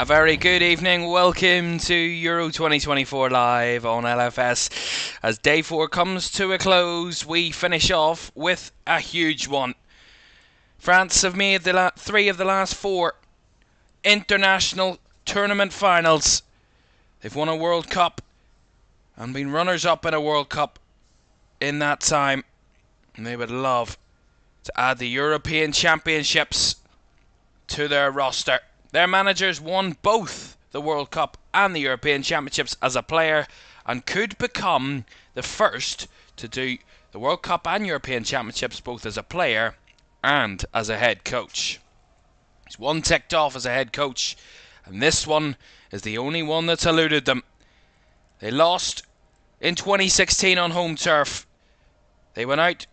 A very good evening, welcome to Euro 2024 live on LFS. As day 4 comes to a close, we finish off with a huge one. France have made 3 of the last 4 international tournament finals. They've won a World Cup and been runners-up in a World Cup in that time. And they would love to add the European Championships to their roster. Their managers won both the World Cup and the European Championships as a player and could become the first to do the World Cup and European Championships both as a player and as a head coach. He's one ticked off as a head coach, and this one is the only one that's eluded them. They lost in 2016 on home turf. They went out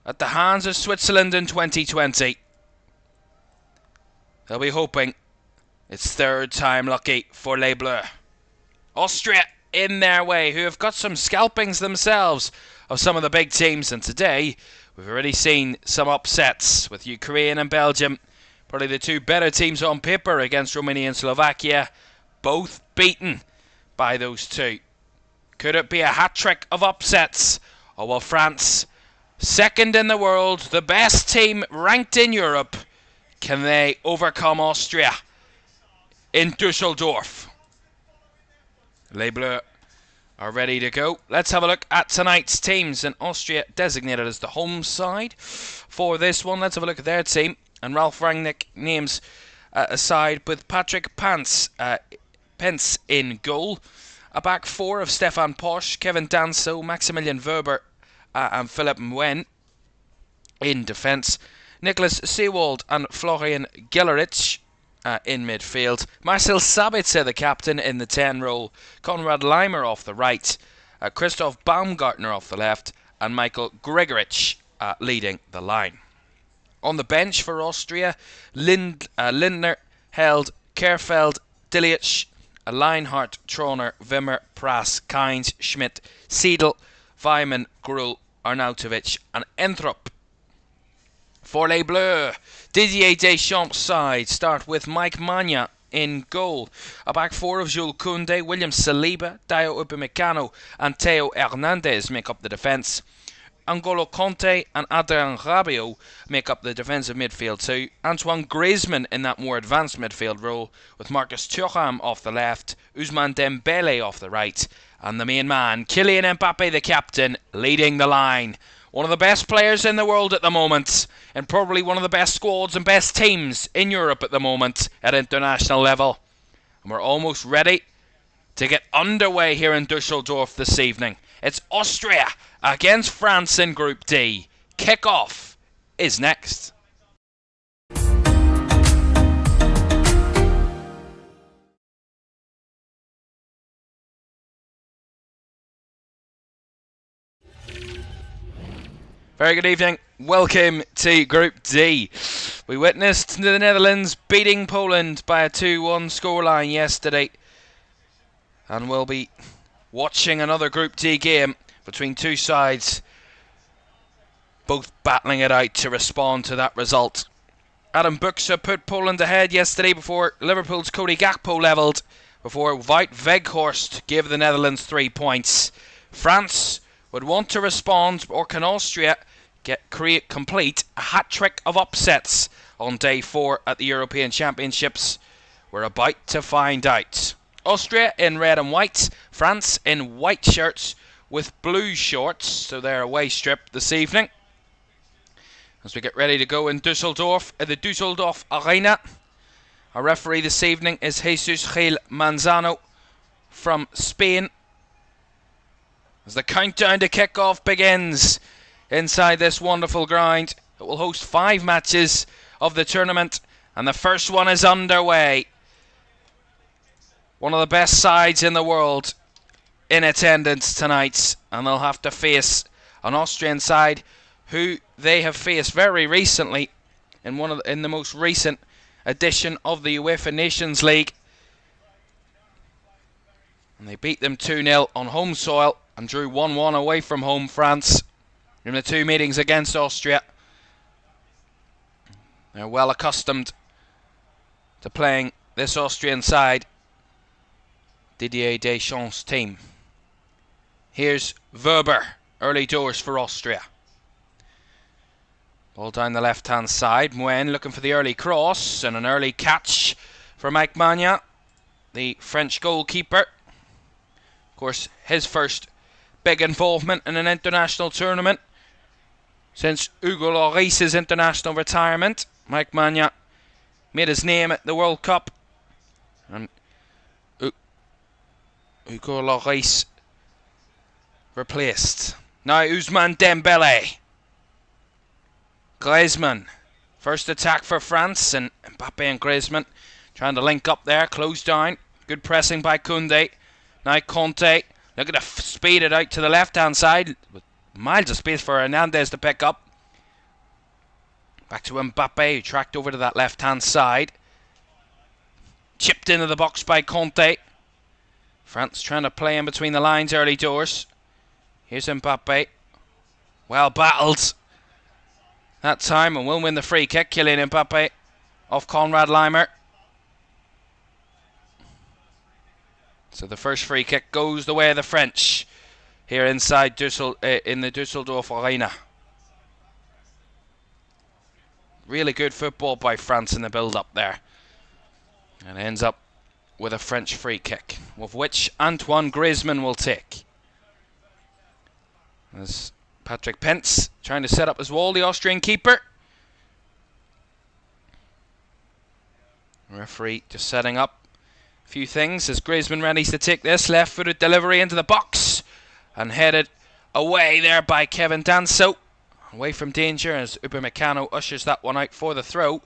at the hands of Switzerland in 2020. They'll be hoping it's third time lucky for Les Bleus. Austria in their way, who have got some scalpings themselves of some of the big teams, and today we've already seen some upsets with Ukraine and Belgium, probably the 2 better teams on paper against Romania and Slovakia, both beaten by those 2. Could it be a hat-trick of upsets, or will France, second in the world, the best team ranked in Europe, can they overcome Austria in Dusseldorf? Les Bleus are ready to go. Let's have a look at tonight's teams. And Austria designated as the home side for this one. Let's have a look at their team. And Ralf Rangnick names a side with Patrick Pence in goal. A back 4 of Stefan Posch, Kevin Danso, Maximilian Weber and Philipp Mwen in defence. Nicholas Seewald and Florian Gellerich in midfield. Marcel Sabitzer, the captain, in the 10 role. Konrad Leimer off the right. Christoph Baumgartner off the left. And Michael Gregorich leading the line. On the bench for Austria, Lindner, Held, Kerfeld, Dilic, Leinhardt, Troner, Wimmer, Prass, Kynes, Schmidt, Seidel, Weimann, Gruhl, Arnautovic and Enthrop. For Les Bleus, Didier Deschamps' side start with Mike Magna in goal. A back 4 of Jules Koundé, William Saliba, Dayo Upamecano and Theo Hernandez make up the defence. N'Golo Conte and Adrien Rabiot make up the defensive midfield too. Antoine Griezmann in that more advanced midfield role, with Marcus Thuram off the left, Ousmane Dembele off the right, and the main man, Kylian Mbappe, the captain, leading the line. One of the best players in the world at the moment, and probably one of the best squads and best teams in Europe at the moment at international level. And we're almost ready to get underway here in Dusseldorf this evening. It's Austria against France in Group D. Kick-off is next. Very good evening. Welcome to Group D. We witnessed the Netherlands beating Poland by a 2-1 scoreline yesterday. And we'll be watching another Group D game between two sides, both battling it out to respond to that result. Adam Buksa put Poland ahead yesterday before Liverpool's Cody Gakpo levelled before Wout Weghorst gave the Netherlands 3 points. France would want to respond, or can Austria complete a hat-trick of upsets on day 4 at the European Championships? We're about to find out. Austria in red and white, France in white shirts with blue shorts, so they're away strip this evening. As we get ready to go in Dusseldorf, at the Dusseldorf Arena. Our referee this evening is Jesus Gil Manzano from Spain. As the countdown to kick-off begins inside this wonderful ground, it will host 5 matches of the tournament, and the first one is underway. One of the best sides in the world in attendance tonight, and they'll have to face an Austrian side who they have faced very recently in the most recent edition of the UEFA Nations League, and they beat them 2-0 on home soil and drew 1-1 away from home France in the 2 meetings against Austria. They're well accustomed to playing this Austrian side, Didier Deschamps' team. Here's Weber, early doors for Austria. Ball down the left-hand side. Mouen looking for the early cross, and an early catch for Mike Maignan, the French goalkeeper. Of course, his first big involvement in an international tournament since Hugo Lloris's international retirement. Mike Maignan made his name at the World Cup, and Hugo Lloris replaced. Now Ousmane Dembele. Griezmann. First attack for France, and Mbappe and Griezmann trying to link up there, close down. Good pressing by Koundé. Now Conte. Look at the speed it out to the left hand side, with miles of space for Hernandez to pick up. Back to Mbappe, who tracked over to that left hand side. Chipped into the box by Conte. France trying to play in between the lines early doors. Here's Mbappe. Well battled that time, and will win the free kick. Kylian Mbappe off Konrad Laimer. So the first free kick goes the way of the French here inside in the Dusseldorf Arena. Really good football by France in the build-up there, and ends up with a French free kick, of which Antoine Griezmann will take. As Patrick Pence trying to set up his wall, the Austrian keeper. Referee just setting up a few things as Griezmann readies to take this. Left-footed delivery into the box and headed away there by Kevin Danso. Away from danger as Upamecano ushers that one out for the throw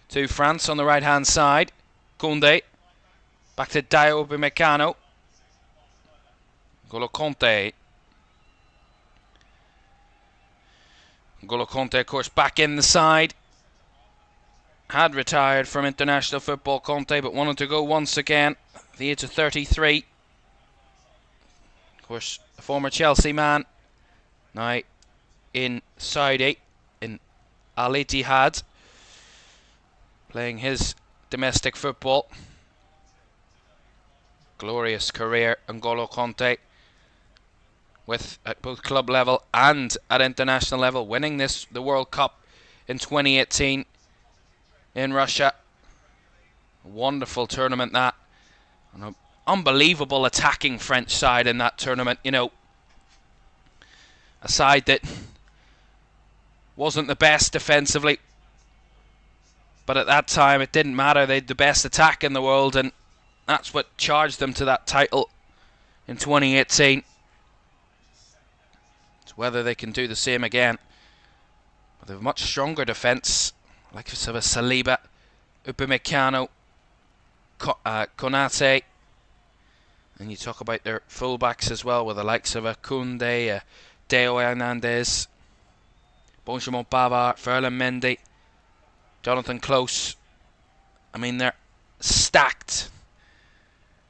to France on the right-hand side. Koundé. Back to Dayo Upamecano. N'Golo Kanté. N'Golo Kanté, of course, back in the side. Had retired from international football, Conte, but wanted to go once again at the age of 33. Of course, a former Chelsea man, now in Saudi, in Al Ittihad, playing his domestic football. Glorious career, N'Golo Kanté, with at both club level and at international level, winning the World Cup in 2018 in Russia. A wonderful tournament that, and an unbelievable attacking French side in that tournament. You know, a side that wasn't the best defensively, but at that time it didn't matter. They had the best attack in the world, and that's what charged them to that title in 2018. It's whether they can do the same again. But they have a much stronger defence, like Saliba, Upamecano, Konate, and you talk about their fullbacks as well, with the likes of Koundé, Deo Hernandez, Benjamin Pavard, Ferland Mendy, Jonathan Close. I mean, they're stacked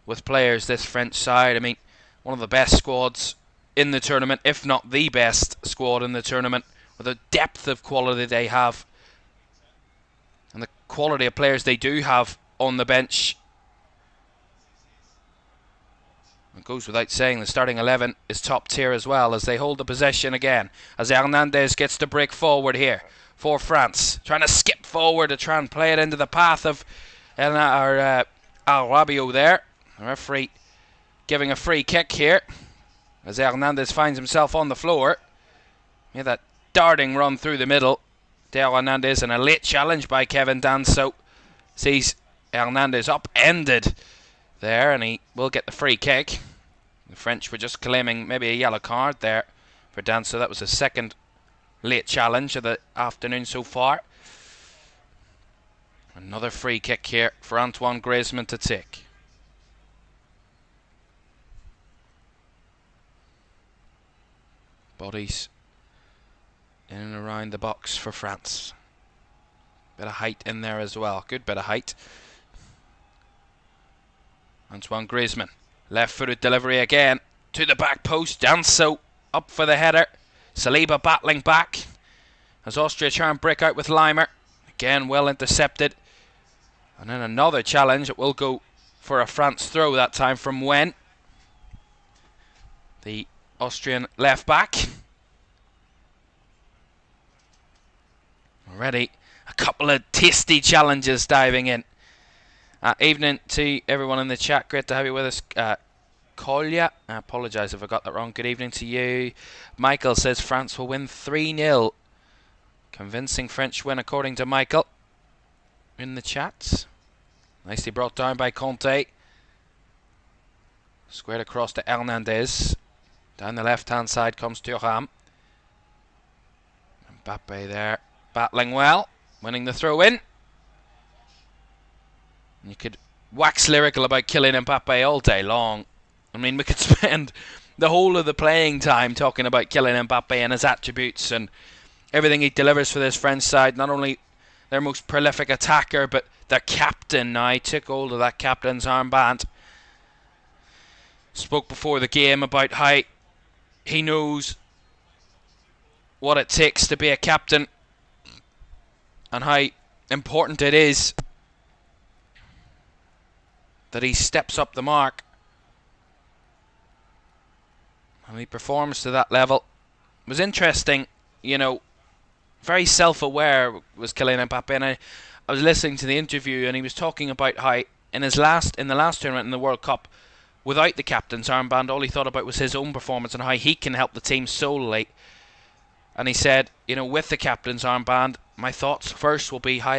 with players, this French side. I mean, one of the best squads in the tournament, if not the best squad in the tournament, with the depth of quality they have and the quality of players they do have on the bench. It goes without saying the starting 11 is top tier as well, as they hold the possession again, as Hernandez gets to break forward here for France, trying to skip forward to try and play it into the path of Al Rabiot there. The referee giving a free kick here as Hernandez finds himself on the floor. He had that darting run through the middle. Dale Hernandez, and a late challenge by Kevin Danso sees Hernandez upended there, and he will get the free kick. The French were just claiming maybe a yellow card there for Danso. That was the second late challenge of the afternoon so far. Another free kick here for Antoine Griezmann to take. Bodies in and around the box for France. Bit of height in there as well. Good bit of height. Antoine Griezmann. Left-footed delivery again to the back post. Danso up for the header. Saliba battling back as Austria try and break out with Limer. Again, well intercepted. And then another challenge. It will go for a France throw that time from Wen, the Austrian left back. Already a couple of tasty challenges diving in. Evening to everyone in the chat. Great to have you with us. Kolya, I apologise if I got that wrong. Good evening to you. Michael says France will win 3-0. Convincing French win according to Michael in the chat. Nicely brought down by Conte. Squared across to Hernandez. Down the left-hand side comes Thuram. Mbappe there, battling well, winning the throw-in. You could wax lyrical about Kylian Mbappe all day long. I mean, we could spend the whole of the playing time talking about Kylian Mbappe and his attributes and everything he delivers for this French side. Not only their most prolific attacker, but their captain now. He took hold of that captain's armband. Spoke before the game about how he knows what it takes to be a captain and how important it is that he steps up the mark and he performs to that level. It was interesting, you know, very self-aware was Kylian Mbappe, and I was listening to the interview and he was talking about how in the last tournament in the World Cup, without the captain's armband, all he thought about was his own performance and how he can help the team solely. And he said, you know, with the captain's armband, my thoughts first will be how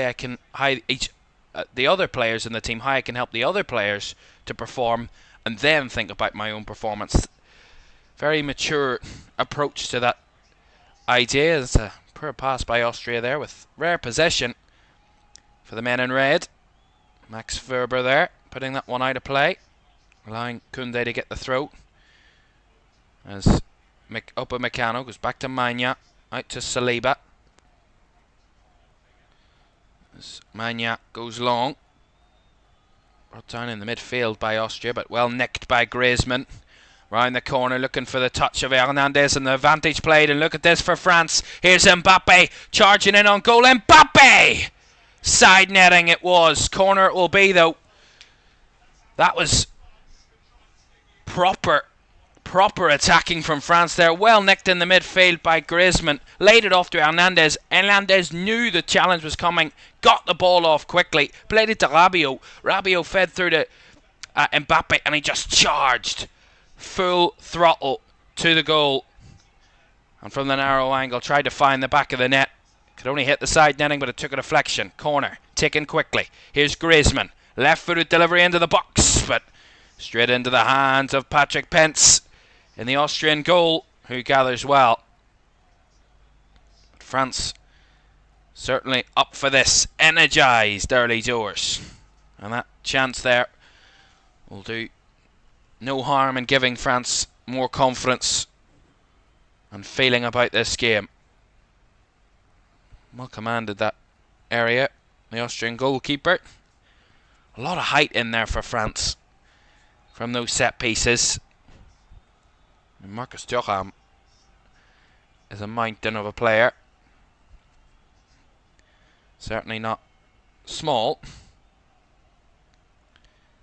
the other players in the team, how I can help the other players to perform, and then think about my own performance. Very mature approach to that idea. It's a poor pass by Austria there with rare possession for the men in red. Max Verber there, putting that one out of play, allowing Koundé to get the throw. As Upamecano goes back to Magna, out to Saliba. As Magna goes long. Brought down in the midfield by Austria, but well nicked by Griezmann. Round the corner, looking for the touch of Hernandez, and the advantage played. And look at this for France. Here's Mbappe charging in on goal. Mbappe! Side netting it was. Corner it will be, though. That was proper attacking from France there. Well nicked in the midfield by Griezmann. Laid it off to Hernandez. Hernandez knew the challenge was coming. Got the ball off quickly. Played it to Rabiot. Rabiot fed through to Mbappe, and he just charged full throttle to the goal. And from the narrow angle, tried to find the back of the net. Could only hit the side netting, but it took a deflection. Corner, taken quickly. Here's Griezmann. Left-footed delivery into the box, but straight into the hands of Patrick Pence in the Austrian goal, who gathers well. But France certainly up for this. Energised early doors. And that chance there will do no harm in giving France more confidence and feeling about this game. Well commanded that area, the Austrian goalkeeper. A lot of height in there for France from those set pieces. And Marcus Thuram is a mountain of a player. Certainly not small.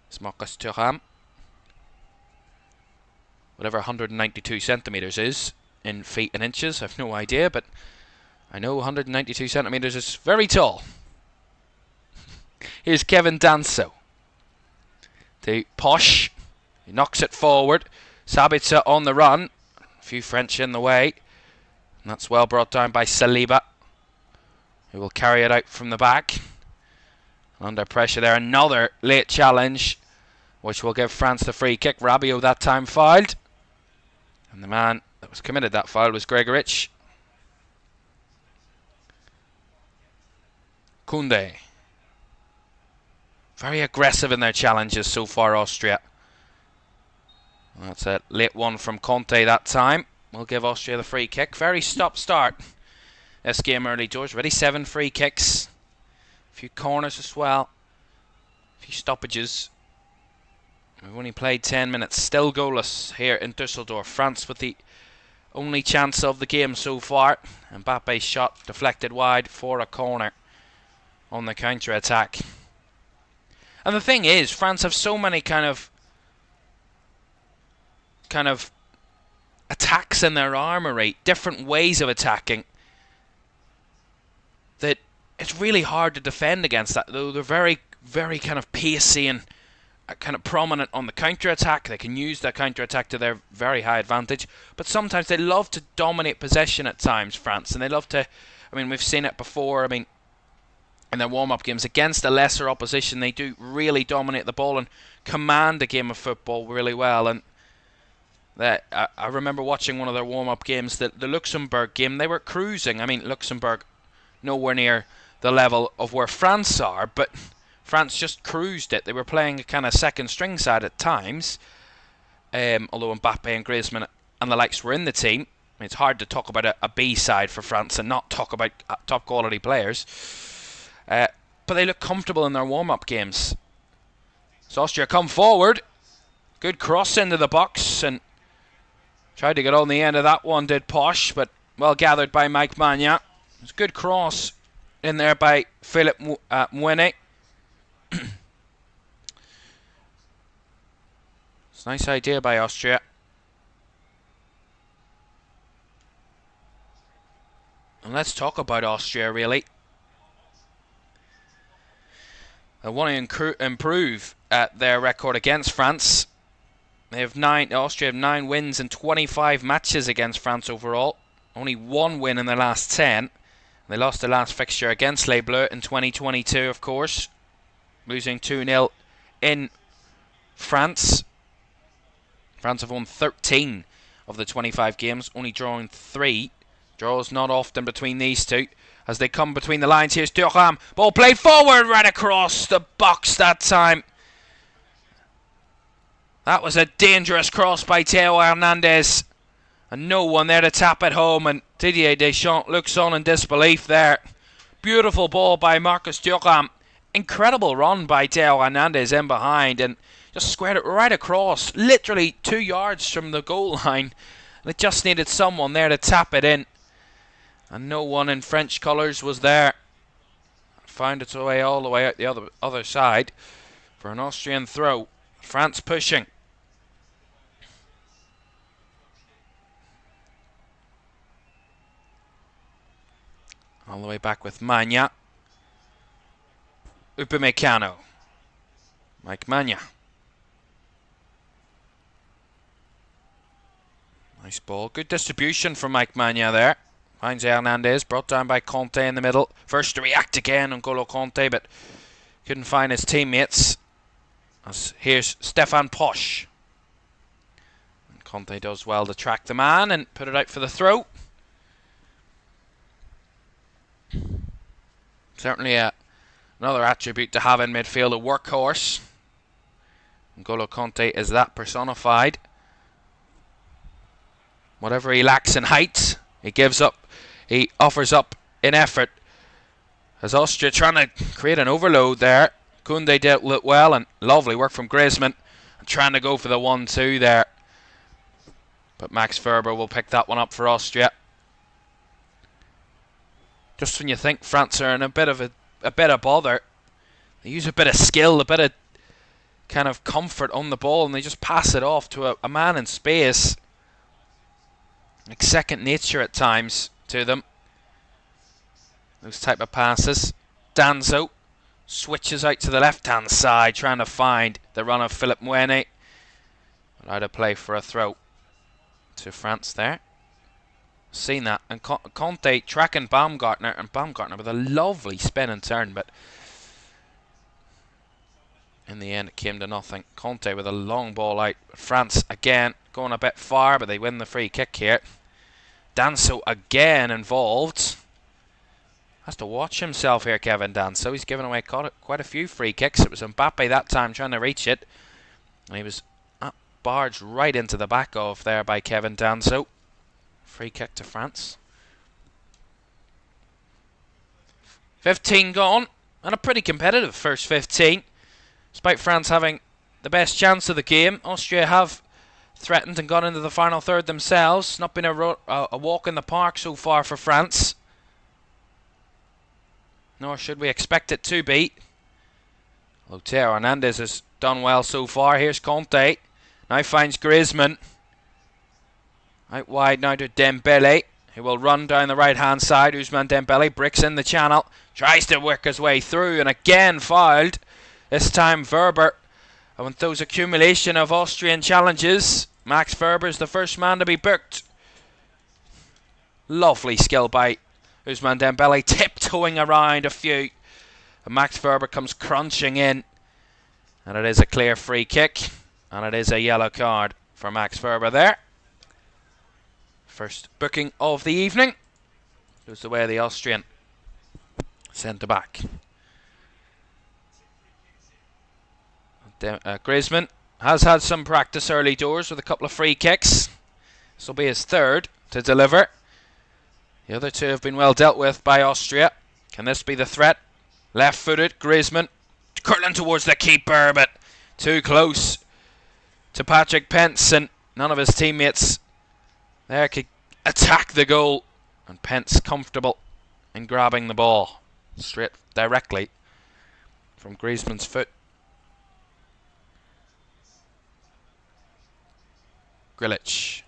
It's Marcus Thuram. whatever 192 centimetres is in feet and inches. I've no idea, but I know 192 centimetres is very tall. Here's Kevin Danso to Posh. He knocks it forward. Sabitzer on the run. A few French in the way. And that's well brought down by Saliba, who will carry it out from the back. Under pressure there. Another late challenge, which will give France the free kick. Rabiot that time fouled. And the man that was committed that foul was Gregorich. Koundé. Very aggressive in their challenges so far, Austria. That's a late one from Conte that time. We'll give Austria the free kick. Very stop-start this game early, George. Already 7 free kicks. A few corners as well. A few stoppages. We've only played 10 minutes. Still goalless here in Dusseldorf. France with the only chance of the game so far. Mbappe's shot deflected wide for a corner on the counter-attack. And the thing is, France have so many kind of attacks in their armoury, different ways of attacking, that it's really hard to defend against that. Though they're very, very kind of pacey and kind of prominent on the counter-attack. They can use that counter-attack to their very high advantage. But sometimes they love to dominate possession at times, France. And they love to, I mean, we've seen it before. I mean, in their warm-up games against a lesser opposition, they do really dominate the ball and command a game of football really well. And I remember watching one of their warm-up games, the Luxembourg game. They were cruising. I mean, Luxembourg nowhere near the level of where France are, but France just cruised it. They were playing a kind of second-string side at times, although Mbappe and Griezmann and the likes were in the team. I mean, it's hard to talk about a B side for France and not talk about top-quality players. But they look comfortable in their warm-up games. So Austria come forward. Good cross into the box and tried to get on the end of that one, did Posh, but well gathered by Mike Magna. It's a good cross in there by Philip Mwene. It's a nice idea by Austria. And let's talk about Austria, really. They want to improve their record against France. They have Austria have 9 wins in 25 matches against France overall. Only 1 win in their last 10. They lost their last fixture against Les Bleus in 2022, of course, losing 2-0 in France. France have won 13 of the 25 games, only drawing 3. Draws not often between these two. As they come between the lines, here's Thuram. Ball played forward, right across the box that time. That was a dangerous cross by Theo Hernandez. And no one there to tap it home. And Didier Deschamps looks on in disbelief there. Beautiful ball by Marcus Thuram. Incredible run by Theo Hernandez in behind. And just squared it right across. Literally 2 yards from the goal line. And it just needed someone there to tap it in. And no one in French colours was there. Found its way all the way out the other side for an Austrian throw. France pushing. All the way back with Magna. Upamecano. Mike Magna. Nice ball. Good distribution from Mike Magna there. Finds Hernandez, brought down by Conte in the middle. First to react again on N'Golo Conte, but couldn't find his teammates. As here's Stefan Posch. And Conte does well to track the man and put it out for the throw. Certainly another attribute to have in midfield, a workhorse. N'Golo Conte is that personified. Whatever he lacks in height, he gives up. He offers up in effort. As Austria trying to create an overload there. Koundé dealt with it well, and lovely work from Griezmann. Trying to go for the 1-2 there. But Max Ferber will pick that one up for Austria. Just when you think France are in a bit of bother, they use a bit of skill, a bit of kind of comfort on the ball, and they just pass it off to a man in space. Like second nature at times to them. Those type of passes. Danso switches out to the left-hand side, trying to find the run of Philippe Mwene. Allowed to play for a throw to France there. Seen that. And Conte tracking Baumgartner, and Baumgartner with a lovely spin and turn, but in the end it came to nothing. Conte with a long ball out. France again going a bit far, but they win the free kick here. Danso again involved. Has to watch himself here, Kevin Danso. He's given away quite a few free kicks. It was Mbappe that time trying to reach it, and he was barged right into the back of there by Kevin Danso. Free kick to France. 15 gone, and a pretty competitive first 15. Despite France having the best chance of the game, Austria have threatened and gone into the final third themselves. Not been a walk in the park so far for France. Nor should we expect it to be. Theo Hernandez has done well so far. Here's Conte. Now finds Griezmann. Out wide now to Dembele, who will run down the right-hand side. Ousmane Dembele bricks in the channel. Tries to work his way through, and again fouled. This time Wöber. And with those accumulation of Austrian challenges, Max Wöber's the first man to be booked. Lovely skill by Ousmane Dembele, tiptoeing around a few. And Max Wöber comes crunching in. And it is a clear free kick. And it is a yellow card for Max Wöber there. First booking of the evening. Goes the way of the Austrian centre-back. Griezmann has had some practice early doors with a couple of free kicks. This will be his third to deliver. The other two have been well dealt with by Austria. Can this be the threat? Left-footed, Griezmann curling towards the keeper, but too close to Patrick Pence, and none of his teammates there could attack the goal. And Pence comfortable in grabbing the ball straight directly from Griezmann's foot. Grilic.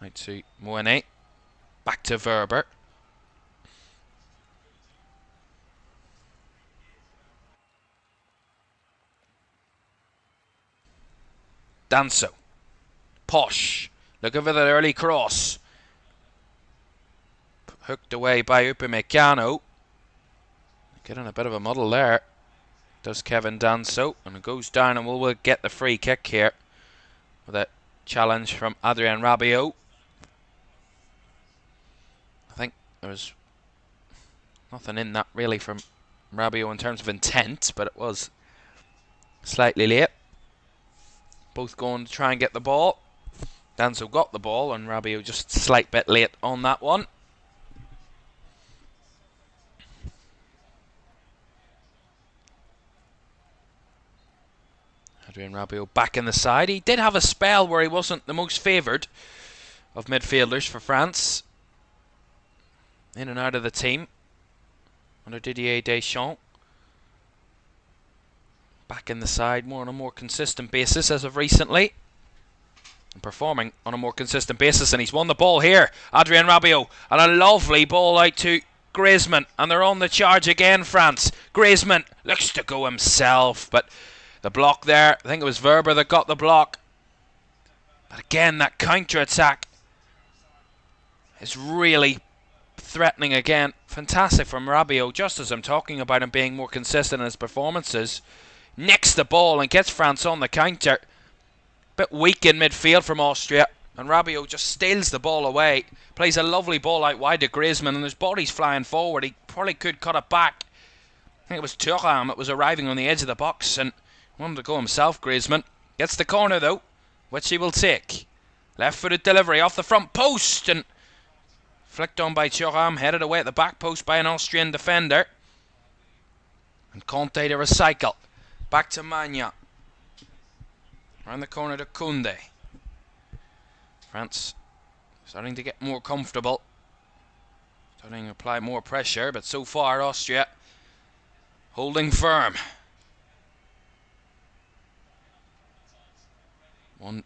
Out to Mwene. Back to Wöber. Danso. Posh. Looking for that early cross. Hooked away by Upamecano. Getting a bit of a muddle there. Does Kevin Danso. And it goes down, and we'll get the free kick here. With a challenge from Adrien Rabiot. I think there was nothing in that really from Rabiot in terms of intent, but it was slightly late. Both going to try and get the ball. Danso got the ball, and Rabiot just a slight bit late on that one. Adrien Rabiot back in the side. He did have a spell where he wasn't the most favoured of midfielders for France. In and out of the team under Didier Deschamps. Back in the side more on a more consistent basis as of recently. And performing on a more consistent basis, and he's won the ball here. Adrien Rabiot, and a lovely ball out to Griezmann, and they're on the charge again, France. Griezmann looks to go himself, but the block there, I think it was Wöber that got the block. But again, that counter-attack is really threatening again. Fantastic from Rabiot, just as I'm talking about him being more consistent in his performances. Nicks the ball and gets France on the counter. Bit weak in midfield from Austria, and Rabiot just steals the ball away. Plays a lovely ball out wide to Griezmann, and his body's flying forward. He probably could cut it back. I think it was Thuram that was arriving on the edge of the box and wanted to go himself. Griezmann gets the corner though, which he will take. Left-footed delivery off the front post, and flicked on by Thuram, headed away at the back post by an Austrian defender. And Conte to recycle. Back to Magna. Around the corner to Koundé. France starting to get more comfortable. Starting to apply more pressure, but so far Austria holding firm. One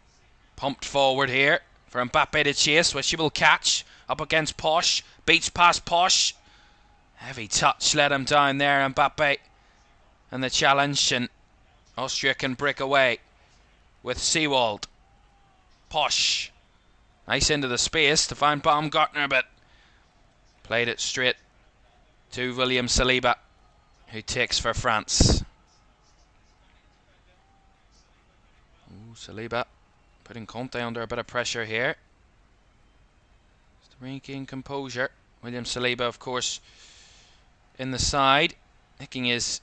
pumped forward here for Mbappe to chase, which he will catch. Up against Posh. Beats past Posh. Heavy touch let him down there, Mbappe. And the challenge, and Austria can break away with Seewald. Posh. Nice into the space to find Baumgartner, but played it straight to William Saliba, who takes for France. Ooh, Saliba putting Conte under a bit of pressure here. Just to regain composure. William Saliba, of course, in the side, making his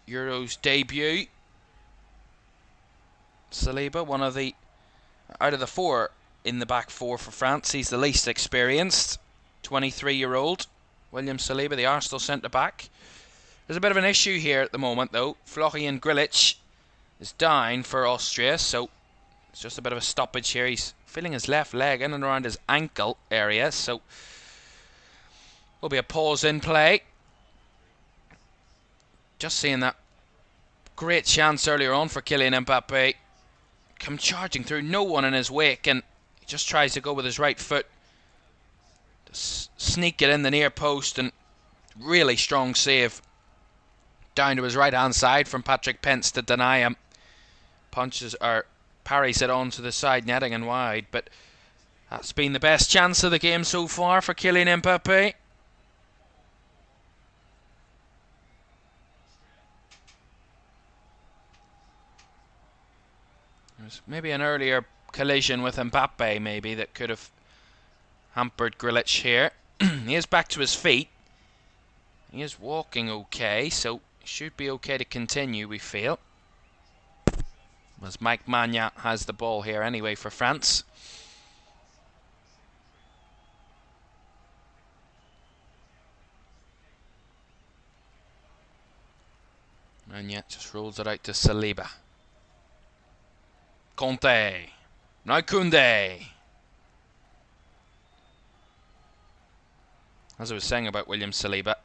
Euros debut. Saliba, one of the, out of the four in the back four for France, he's the least experienced. 23-year-old William Saliba, the Arsenal centre-back. There's a bit of an issue here at the moment, though. Florian Grillitsch is down for Austria, so it's just a bit of a stoppage here. He's feeling his left leg in and around his ankle area, so there'll be a pause in play. Just seeing that great chance earlier on for Kylian Mbappe. Come charging through, no one in his wake, and he just tries to go with his right foot to sneak it in the near post, and really strong save down to his right hand side from Patrick Pence to deny him. Punches or parries it on to the side netting and wide, but that's been the best chance of the game so far for Kylian Mbappe. There's maybe an earlier collision with Mbappe maybe that could have hampered Grillitsch here. He is back to his feet. He is walking okay, so he should be okay to continue, we feel. As Mike Magna has the ball here anyway for France. Magna just rolls it out to Saliba. Conte. Now Koundé. As I was saying about William Saliba,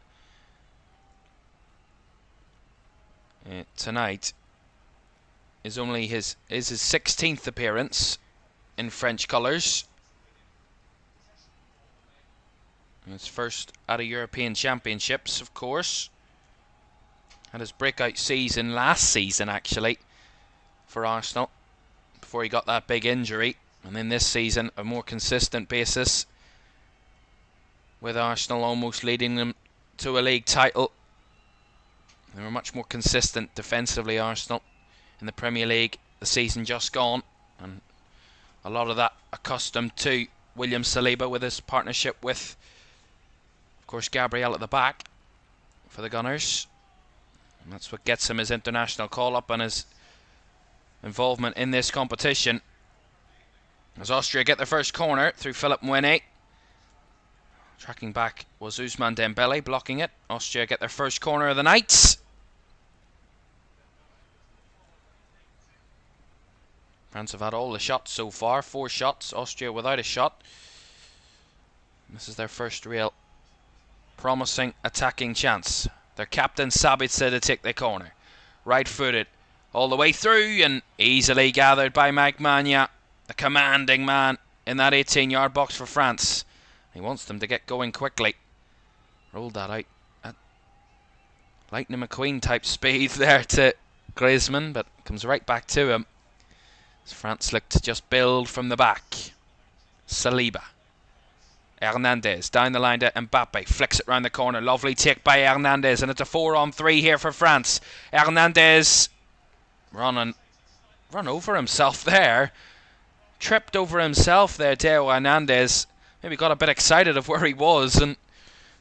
tonight is only his 16th appearance in French colours. His first at a European Championships, of course. Had his breakout season last season, actually, for Arsenal, before he got that big injury. And then this season, a more consistent basis, with Arsenal almost leading them to a league title. They were much more consistent defensively, Arsenal, in the Premier League the season just gone, and a lot of that accustomed to William Saliba with his partnership with, of course, Gabriel at the back for the Gunners. And that's what gets him his international call-up and his involvement in this competition. As Austria get their first corner through Philip Mwene. Tracking back was Ousmane Dembele, blocking it. Austria get their first corner of the night. France have had all the shots so far. 4 shots. Austria without a shot. This is their first real promising attacking chance. Their captain Sabitzer to take the corner. Right-footed all the way through and easily gathered by Mike Magna, the commanding man in that 18-yard box for France. He wants them to get going quickly. Rolled that out at Lightning McQueen type speed there to Griezmann, but comes right back to him. As France look to just build from the back. Saliba. Hernandez down the line to Mbappe. Flicks it round the corner. Lovely take by Hernandez. And it's a 4-on-3 here for France. Hernandez run over himself there. Tripped over himself there, Theo Hernandez. Maybe got a bit excited of where he was and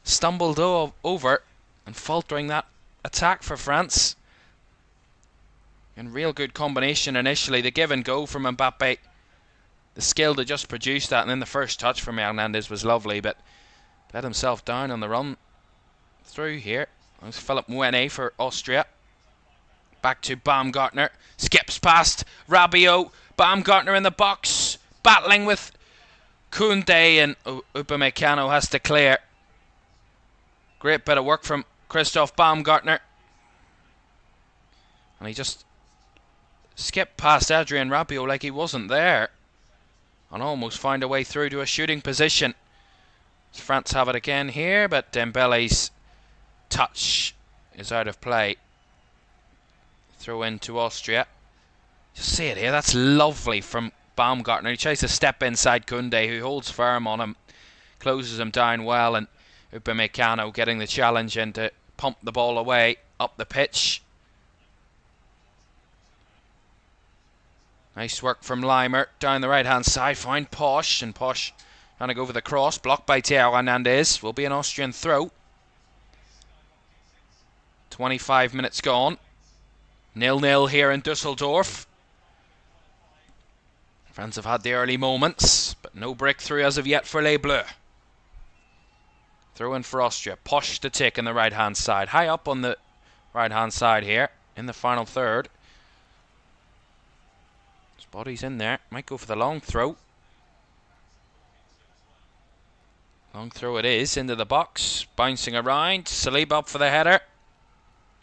stumbled over and faltering that attack for France. And real good combination initially. The give and go from Mbappe. The skill to just produce that, and then the first touch from Hernandez was lovely, but let himself down on the run through here. There's Philip Mwene for Austria. Back to Baumgartner. Skips past Rabiot. Baumgartner in the box. Battling with Koundé, and Upamecano has to clear. Great bit of work from Christoph Baumgartner. And he just skip past Adrien Rabiot like he wasn't there and almost find a way through to a shooting position. France have it again here, but Dembele's touch is out of play. Throw in to Austria. Just see it here, that's lovely from Baumgartner. He tries to step inside Koundé, who holds firm on him, closes him down well, and Upamecano getting the challenge in to pump the ball away up the pitch. Nice work from Limer down the right hand side. Find Posh, and Posh trying to go for the cross, blocked by Theo Hernandez. Will be an Austrian throw. 25 minutes gone. 0-0 here in Dusseldorf. France have had the early moments, but no breakthrough as of yet for Les Bleus. Throw in for Austria. Posh to take on the right hand side. High up on the right hand side here in the final third. His body's in there. Might go for the long throw. Long throw it is into the box. Bouncing around. Saliba up for the header.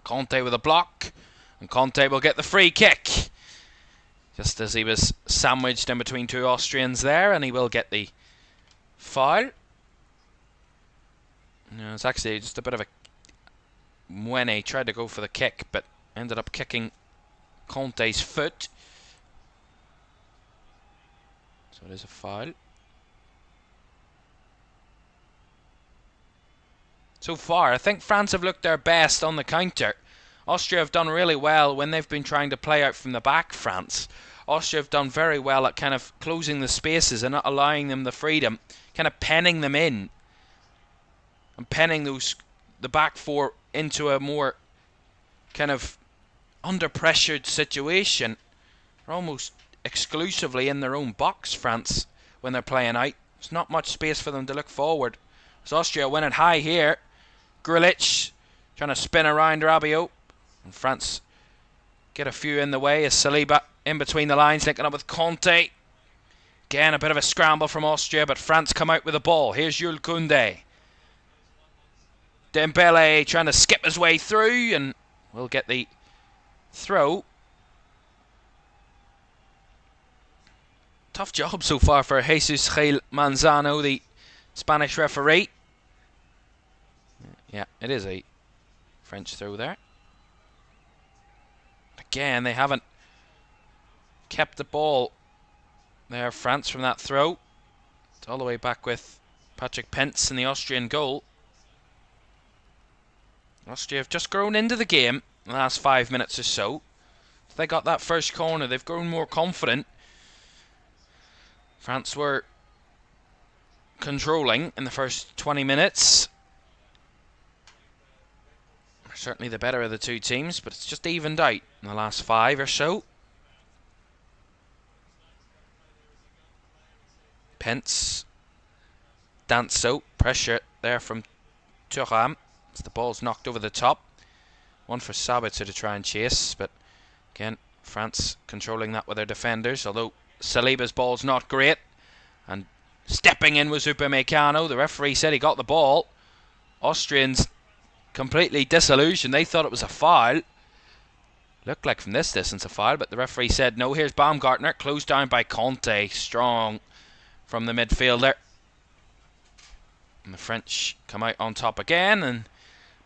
Conte with a block. And Conte will get the free kick. Just as he was sandwiched in between two Austrians there. And he will get the foul. No, it's actually just a bit of a... Mwene tried to go for the kick, but ended up kicking Conte's foot. So it is a foul. So far, I think France have looked their best on the counter. Austria have done really well when they've been trying to play out from the back, France. Austria have done very well at kind of closing the spaces and not allowing them the freedom, kind of penning them in. And penning the back four into a more kind of under-pressured situation. They're almost exclusively in their own box, France, when they're playing out. There's not much space for them to look forward. As Austria win it high here. Grulich trying to spin around Rabiot. And France get a few in the way as Saliba in between the lines, linking up with Conte. Again, a bit of a scramble from Austria, but France come out with the ball. Here's Jules Koundé. Dembele trying to skip his way through, and we'll get the throw. Tough job so far for Jesus Gil Manzano, the Spanish referee. Yeah, it is a French throw there. Again, they haven't kept the ball there, France, from that throw. It's all the way back with Patrick Pentz in the Austrian goal. Austria have just grown into the game in the last 5 minutes or so. They got that first corner, they've grown more confident. France were controlling in the first 20 minutes. Certainly the better of the two teams, but it's just evened out in the last 5 or so. Pentz. Danso. Pressure there from Thuram. As the ball's knocked over the top. One for Sabitzer to try and chase, but again, France controlling that with their defenders, although Saliba's ball's not great. And stepping in was Upamecano. The referee said he got the ball. Austrians completely disillusioned. They thought it was a foul. Looked like from this distance a foul, but the referee said no. Here's Baumgartner, closed down by Conte. Strong from the midfielder. And the French come out on top again, and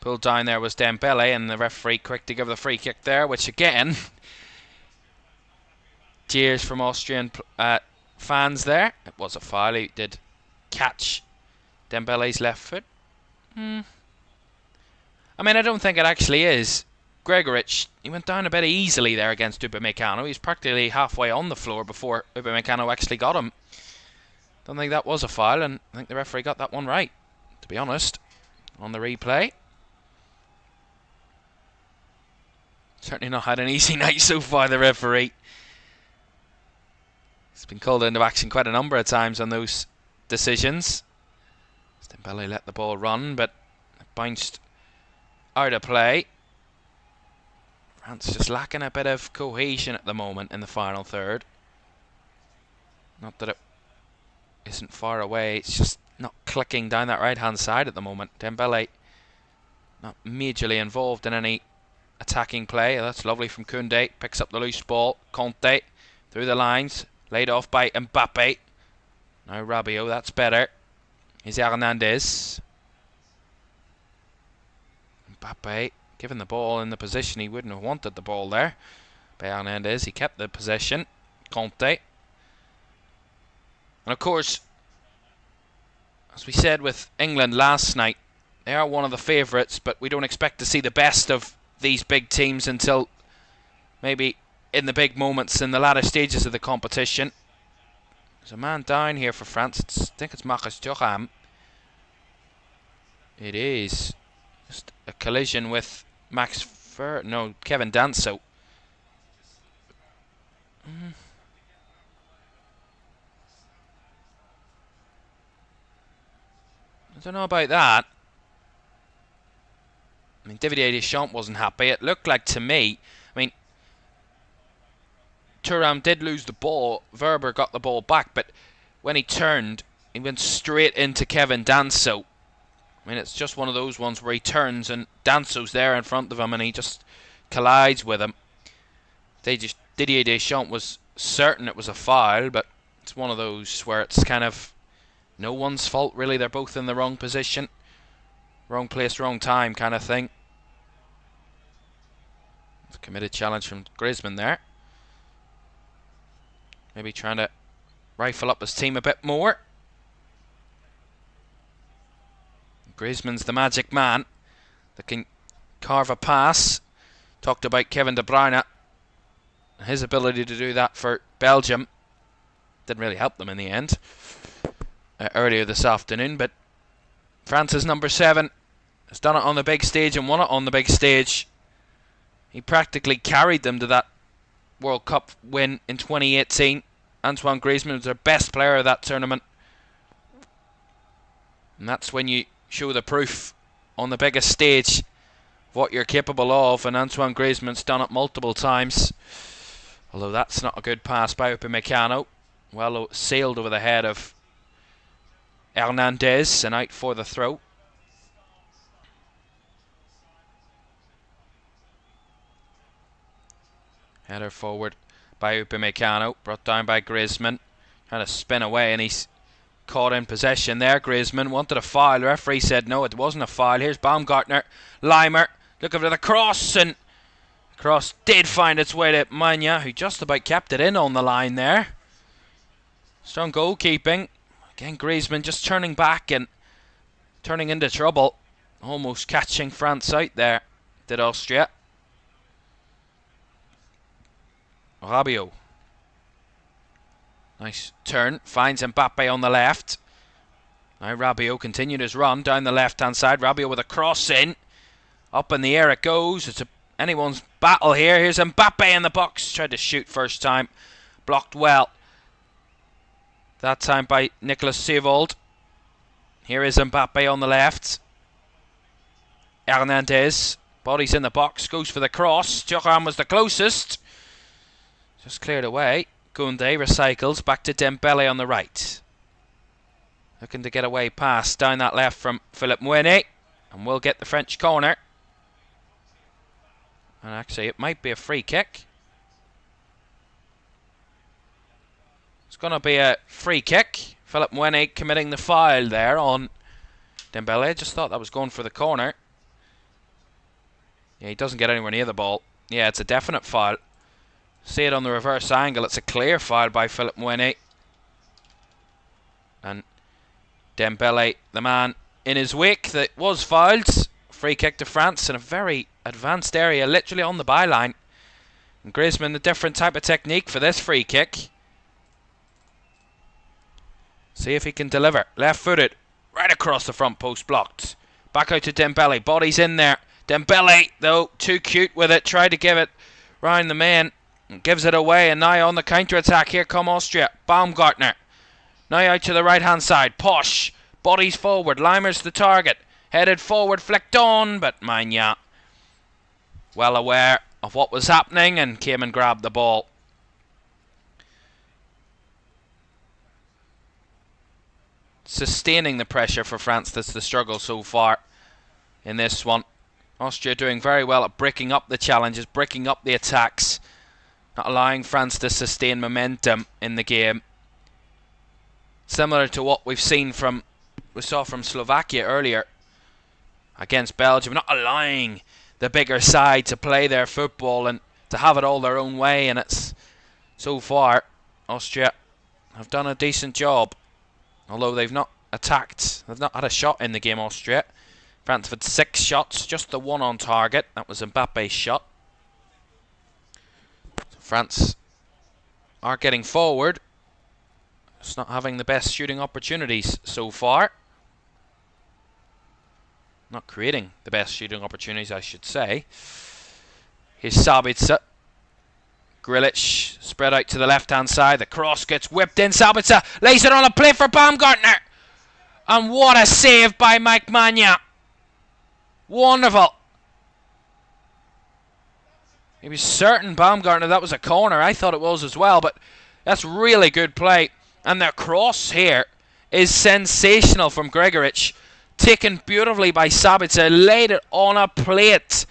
pulled down there was Dembele, and the referee quick to give the free kick there, which again, cheers from Austrian fans there. It was a foul. He did catch Dembele's left foot. I mean, I don't think it actually is. Gregoritsch, he went down a bit easily there against Upamecano. He's practically halfway on the floor before Upamecano actually got him. Don't think that was a foul, and I think the referee got that one right, to be honest, on the replay. Certainly not had an easy night so far, the referee. He's been called into action quite a number of times on those decisions. Dembele let the ball run, but it bounced out of play. France just lacking a bit of cohesion at the moment in the final third. Not that it isn't far away, it's just not clicking down that right hand side at the moment. Dembele not majorly involved in any attacking play. That's lovely from Koundé. Picks up the loose ball. Conte through the lines. Laid off by Mbappe. Now Rabiot, that's better. Here's Hernandez. Mbappe given the ball in the position he wouldn't have wanted the ball there. By Hernandez, he kept the possession. Conte. And of course, as we said with England last night, they are one of the favourites, but we don't expect to see the best of these big teams until maybe in the big moments in the latter stages of the competition. There's a man down here for France. I think it's Marcus Thuram. It is. Just a collision with Kevin Danso. I don't know about that. I mean, Didier Deschamps wasn't happy. It looked like to me, I mean, Thuram did lose the ball. Werber got the ball back, but when he turned, he went straight into Kevin Danso. I mean, it's just one of those ones where he turns and Danso's there in front of him and he just collides with him. Didier Deschamps was certain it was a foul, but it's one of those where it's kind of no one's fault really. They're both in the wrong position, wrong place, wrong time kind of thing. It's a committed challenge from Griezmann there. Maybe trying to rifle up his team a bit more. Griezmann's the magic man that can carve a pass. Talked about Kevin De Bruyne. His ability to do that for Belgium didn't really help them in the end earlier this afternoon, but France's number 7 has done it on the big stage and won it on the big stage. He practically carried them to that World Cup win in 2018. Antoine Griezmann was their best player of that tournament, and that's when you show the proof on the biggest stage of what you're capable of, and Antoine Griezmann's done it multiple times. Although that's not a good pass by Upamecano. Well sailed over the head of Hernandez and out for the throw. Header forward by Upamecano, brought down by Griezmann. Trying to spin away and he's caught in possession there. Griezmann wanted a foul. The referee said no, it wasn't a foul. Here's Baumgartner. Leimer looking for the cross, and the cross did find its way to Magna, who just about kept it in on the line there. Strong goalkeeping. Again, Griezmann just turning back and turning into trouble. Almost catching France out there, did Austria. Rabiot. Nice turn. Finds Mbappe on the left. Now Rabiot continued his run down the left-hand side. Rabiot with a cross in. Up in the air it goes. It's anyone's battle here. Here's Mbappe in the box. Tried to shoot first time. Blocked well. That time by Nicolas Sievold. Here is Mbappe on the left. Hernandez. Body's in the box. Goes for the cross. Thuram was the closest. Just cleared away. Koundé recycles back to Dembele on the right. Looking to get away pass down that left from Philippe Mouene. And we'll get the French corner. And actually it might be a free kick. It's going to be a free kick. Philippe Mouene committing the foul there on Dembele. Just thought that was going for the corner. Yeah, he doesn't get anywhere near the ball. Yeah, it's a definite foul. See it on the reverse angle. It's a clear foul by Philippe Mouene. And Dembele, the man in his wake that was fouled. Free kick to France in a very advanced area, literally on the byline. And Griezmann, a different type of technique for this free kick. See if he can deliver. Left-footed, right across the front post, blocked. Back out to Dembele. Body's in there. Dembele, though, too cute with it. Tried to give it round the man. Gives it away, and now on the counter-attack, here come Austria. Baumgartner. Now out to the right-hand side. Posh. Bodies forward. Leimer's the target. Headed forward, flicked on, but Magna, well aware of what was happening, and came and grabbed the ball. Sustaining the pressure for France. That's the struggle so far in this one. Austria doing very well at breaking up the challenges, breaking up the attacks, not allowing France to sustain momentum in the game. Similar to what we saw from Slovakia earlier against Belgium, not allowing the bigger side to play their football and to have it all their own way. And it's so far Austria have done a decent job, although they've not attacked. They've not had a shot in the game, Austria. France have had 6 shots, just the one on target. That was Mbappe's shot. So France are getting forward. Just not having the best shooting opportunities so far. Not creating the best shooting opportunities, I should say. Here's Sabitzer. Grilic spread out to the left-hand side. The cross gets whipped in. Sabitzer lays it on a play for Baumgartner. And what a save by Mike Magna. Wonderful. He was certain, Baumgartner, that was a corner. I thought it was as well, but that's really good play. And the cross here is sensational from Gregoric. Taken beautifully by Sabitzer. Laid it on a plate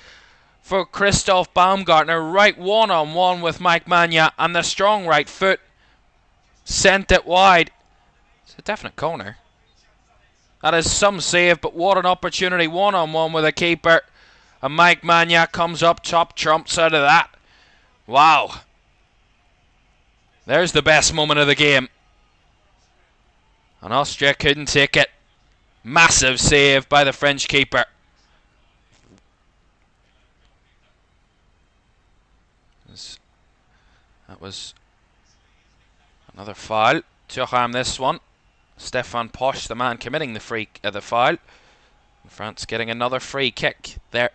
for Christoph Baumgartner. Right one-on-one with Mike Magna. And the strong right foot sent it wide. It's a definite corner. That is some save, but what an opportunity. One-on-one with a keeper. And Mike Magna comes up top, trumps out of that. Wow. There's the best moment of the game. And Austria couldn't take it. Massive save by the French keeper. That was another foul. Thuram this one. Stefan Posch, the man committing the foul. France getting another free kick. Their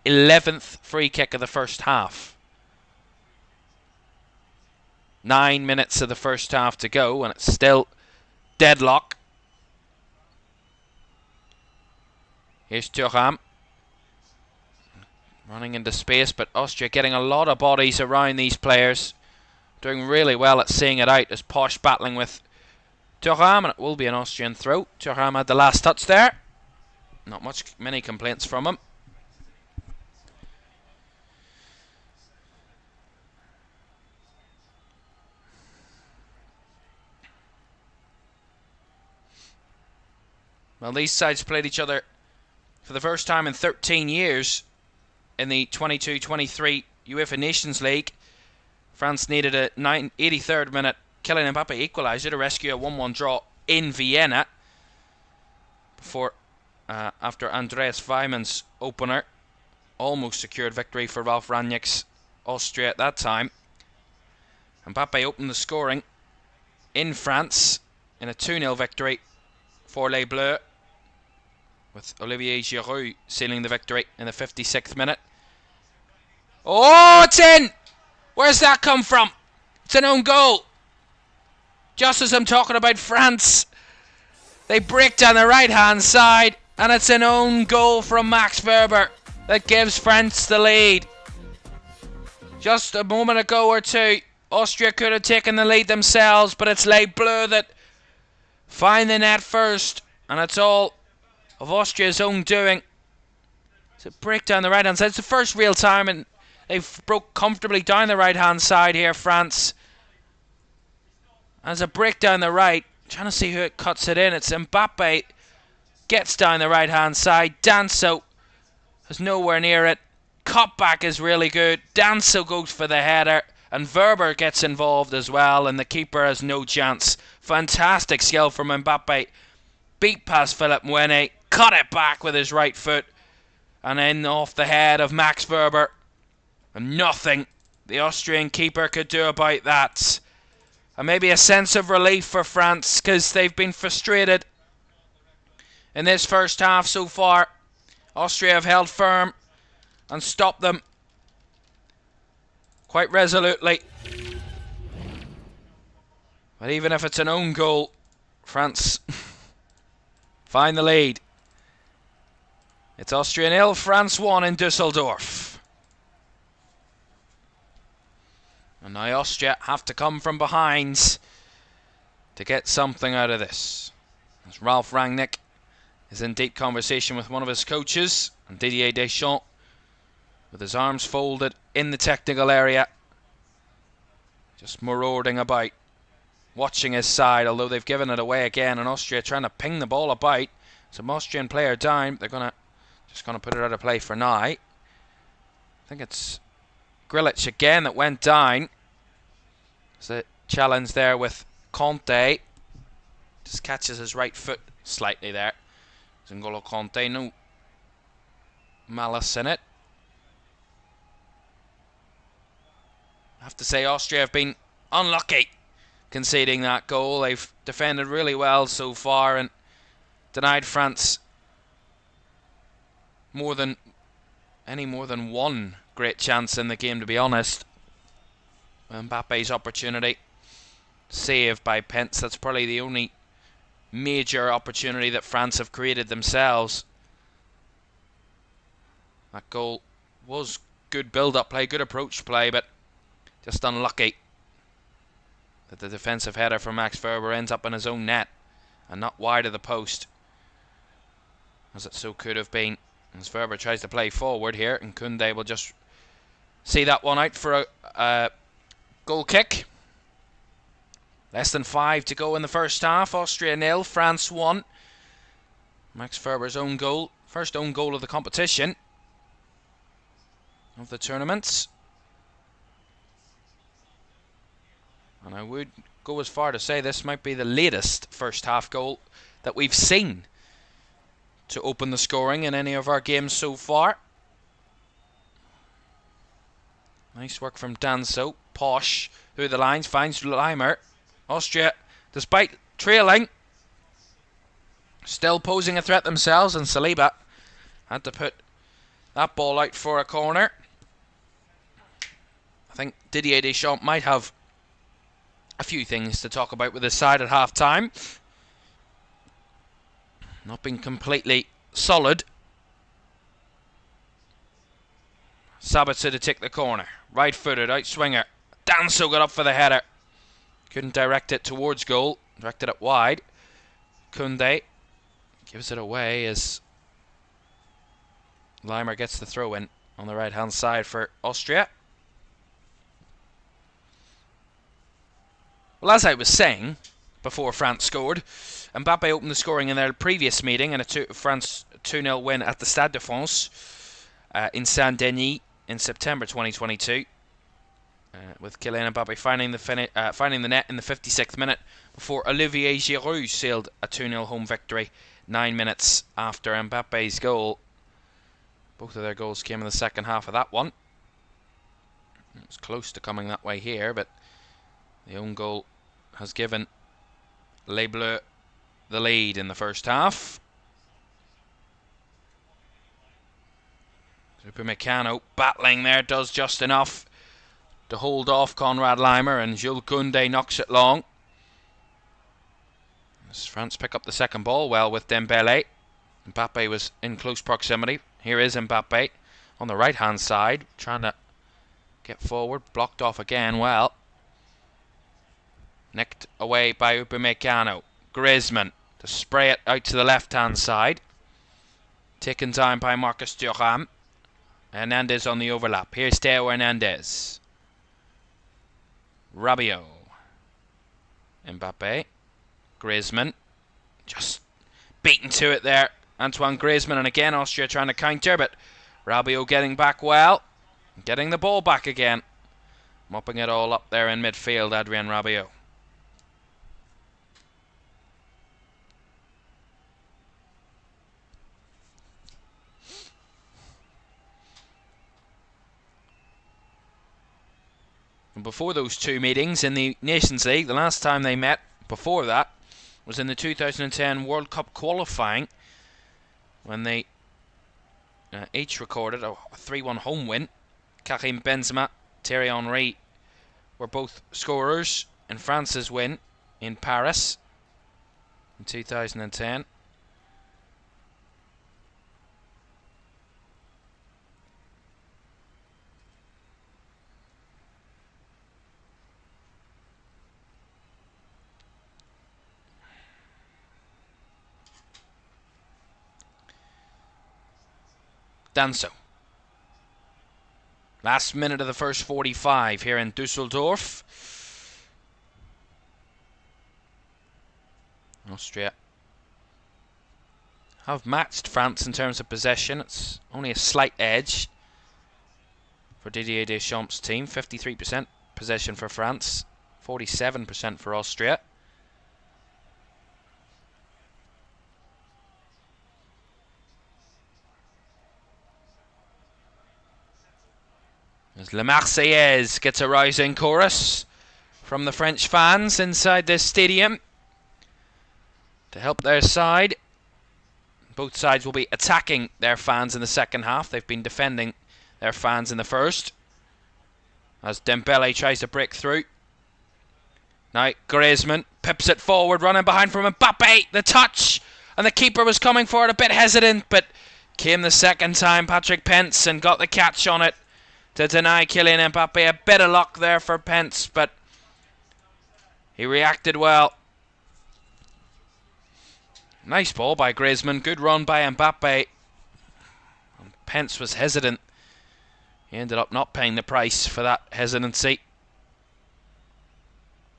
11th free kick of the first half. 9 minutes of the first half to go, and it's still deadlock. Here's Thuram. Running into space, but Austria getting a lot of bodies around these players. Doing really well at seeing it out as Posch battling with Thuram, and it will be an Austrian throw. Thuram had the last touch there. Not many complaints from him. Well, these sides played each other for the first time in 13 years in the 22-23 UEFA Nations League. France needed a 83rd minute Kylian Mbappe equaliser to rescue a 1-1 draw in Vienna before, after Andreas Weimann's opener, almost secured victory for Ralf Rangnick's Austria at that time. Mbappe opened the scoring in France in a 2-0 victory for Les Bleus, with Olivier Giroud sealing the victory in the 56th minute. Oh, it's in! Where's that come from? It's an own goal. Just as I'm talking about France, they break down the right-hand side, and it's an own goal from Max Werber that gives France the lead. Just a moment ago or two, Austria could have taken the lead themselves, but it's Les Bleus that find the net first, and it's all of Austria's own doing. It's a break down the right-hand side. It's the first real time, and they've broke comfortably down the right-hand side here, France. As a break down the right, trying to see who it cuts it in. It's Mbappe. Gets down the right-hand side. Danso is nowhere near it. Cutback is really good. Danso goes for the header. And Werber gets involved as well. And the keeper has no chance. Fantastic skill from Mbappe. Beat past Philippe Mwene. Cut it back with his right foot. And then off the head of Max Werber. And nothing the Austrian keeper could do about that. And maybe a sense of relief for France, because they've been frustrated in this first half so far. Austria have held firm and stopped them quite resolutely. But even if it's an own goal, France find the lead. It's Austria 0, France 1 in Dusseldorf. And now Austria have to come from behind to get something out of this. As Ralf Rangnick is in deep conversation with one of his coaches, and Didier Deschamps with his arms folded in the technical area, just marauding about, watching his side, although they've given it away again, and Austria trying to ping the ball about. Some Austrian player down. They're just gonna put it out of play for now. I think it's Grilic again that went down. There's a challenge there with Conte. Just catches his right foot slightly there. N'Golo Conte, no malice in it. I have to say Austria have been unlucky conceding that goal. They've defended really well so far and denied France more than one great chance in the game, to be honest. Mbappe's opportunity saved by Pence. That's probably the only major opportunity that France have created themselves. That goal was good build-up play, good approach play, but just unlucky that the defensive header from Max Ferber ends up in his own net and not wide of the post, as it so could have been. As Ferber tries to play forward here, and Koundé will just see that one out for a goal kick. Less than 5 to go in the first half. Austria 0, France 1. Max Ferber's own goal. First own goal of the competition, of the tournaments. And I would go as far to say this might be the latest first half goal that we've seen to open the scoring in any of our games so far. Nice work from Danso. Posh through the lines, finds Leimer. Austria, despite trailing, still posing a threat themselves, and Saliba had to put that ball out for a corner. I think Didier Deschamps might have a few things to talk about with his side at half-time. Not been completely solid. Sabitzer to take the corner. Right-footed, out-swinger. Danso got up for the header. Couldn't direct it towards goal. Directed it wide. Koundé gives it away as Leimer gets the throw-in on the right-hand side for Austria. Well, as I was saying before France scored, Mbappe opened the scoring in their previous meeting in a France 2-0 win at the Stade de France in Saint-Denis in September 2022. With Kylian Mbappe finding the net in the 56th minute before Olivier Giroud sealed a 2-0 home victory 9 minutes after Mbappe's goal. Both of their goals came in the second half of that one. It was close to coming that way here, but the own goal has given Les Bleus the lead in the first half. Upamecano battling there, does just enough to hold off Konrad Leimer, and Jules Koundé knocks it long. As France pick up the second ball well with Dembele. Mbappe was in close proximity. Here is Mbappe on the right-hand side, trying to get forward, blocked off again well. Nicked away by Upamecano. Griezmann to spray it out to the left-hand side. Taken down by Marcus Thuram. Hernandez on the overlap. Here's Theo Hernandez. Rabiot. Mbappe. Griezmann. Just beaten to it there. Antoine Griezmann, and again Austria trying to counter, but Rabiot getting back well. Getting the ball back again. Mopping it all up there in midfield, Adrien Rabiot. And before those two meetings in the Nations League, the last time they met before that was in the 2010 World Cup qualifying, when they each recorded a 3-1 home win. Karim Benzema, Thierry Henry were both scorers in France's win in Paris in 2010. Danso. Last minute of the first 45 here in Dusseldorf. Austria have matched France in terms of possession. It's only a slight edge for Didier Deschamps' team. 53% possession for France, 47% for Austria. As La Marseillaise gets a rousing chorus from the French fans inside this stadium to help their side. Both sides will be attacking their fans in the second half. They've been defending their fans in the first. As Dembele tries to break through. Now Griezmann pips it forward, running behind from Mbappe. The touch, and the keeper was coming for it, a bit hesitant, but came the second time, Patrick Pence, and got the catch on it to deny Kylian Mbappe. A bit of luck there for Pence, but he reacted well. Nice ball by Griezmann, good run by Mbappe. And Pence was hesitant. He ended up not paying the price for that hesitancy.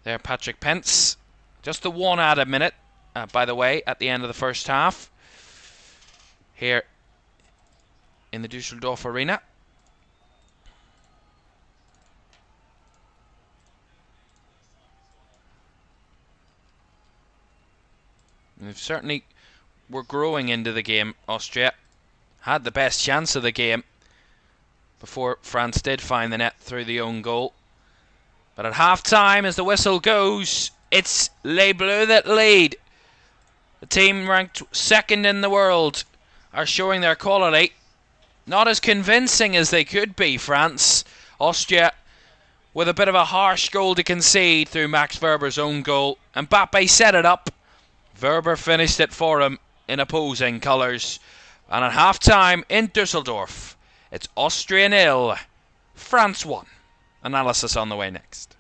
There, Patrick Pence. Just the one added minute, by the way, at the end of the first half. Here in the Dusseldorf Arena. And they've certainly were growing into the game. Austria had the best chance of the game before France did find the net through the own goal. But at half-time, as the whistle goes, it's Les Bleus that lead. The team ranked second in the world are showing their quality. Not as convincing as they could be, France. Austria with a bit of a harsh goal to concede through Max Werber's own goal. Mbappe set it up. Werber finished it for him in opposing colours. And at half-time in Dusseldorf, it's Austria 0, France 1. Analysis on the way next.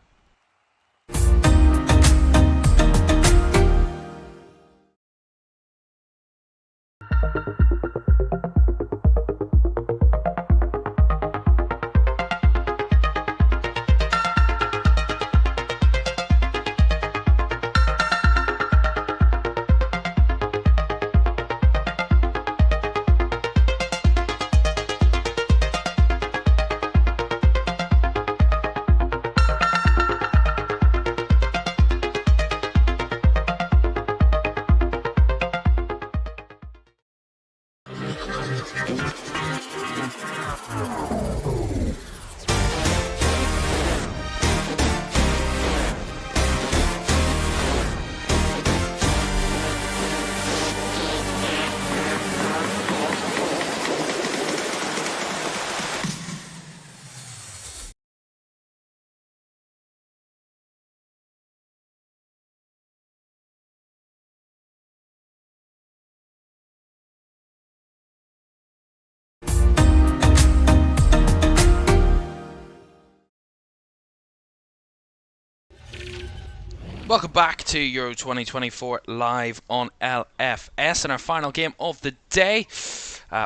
Welcome back to Euro 2024 live on LFS and our final game of the day.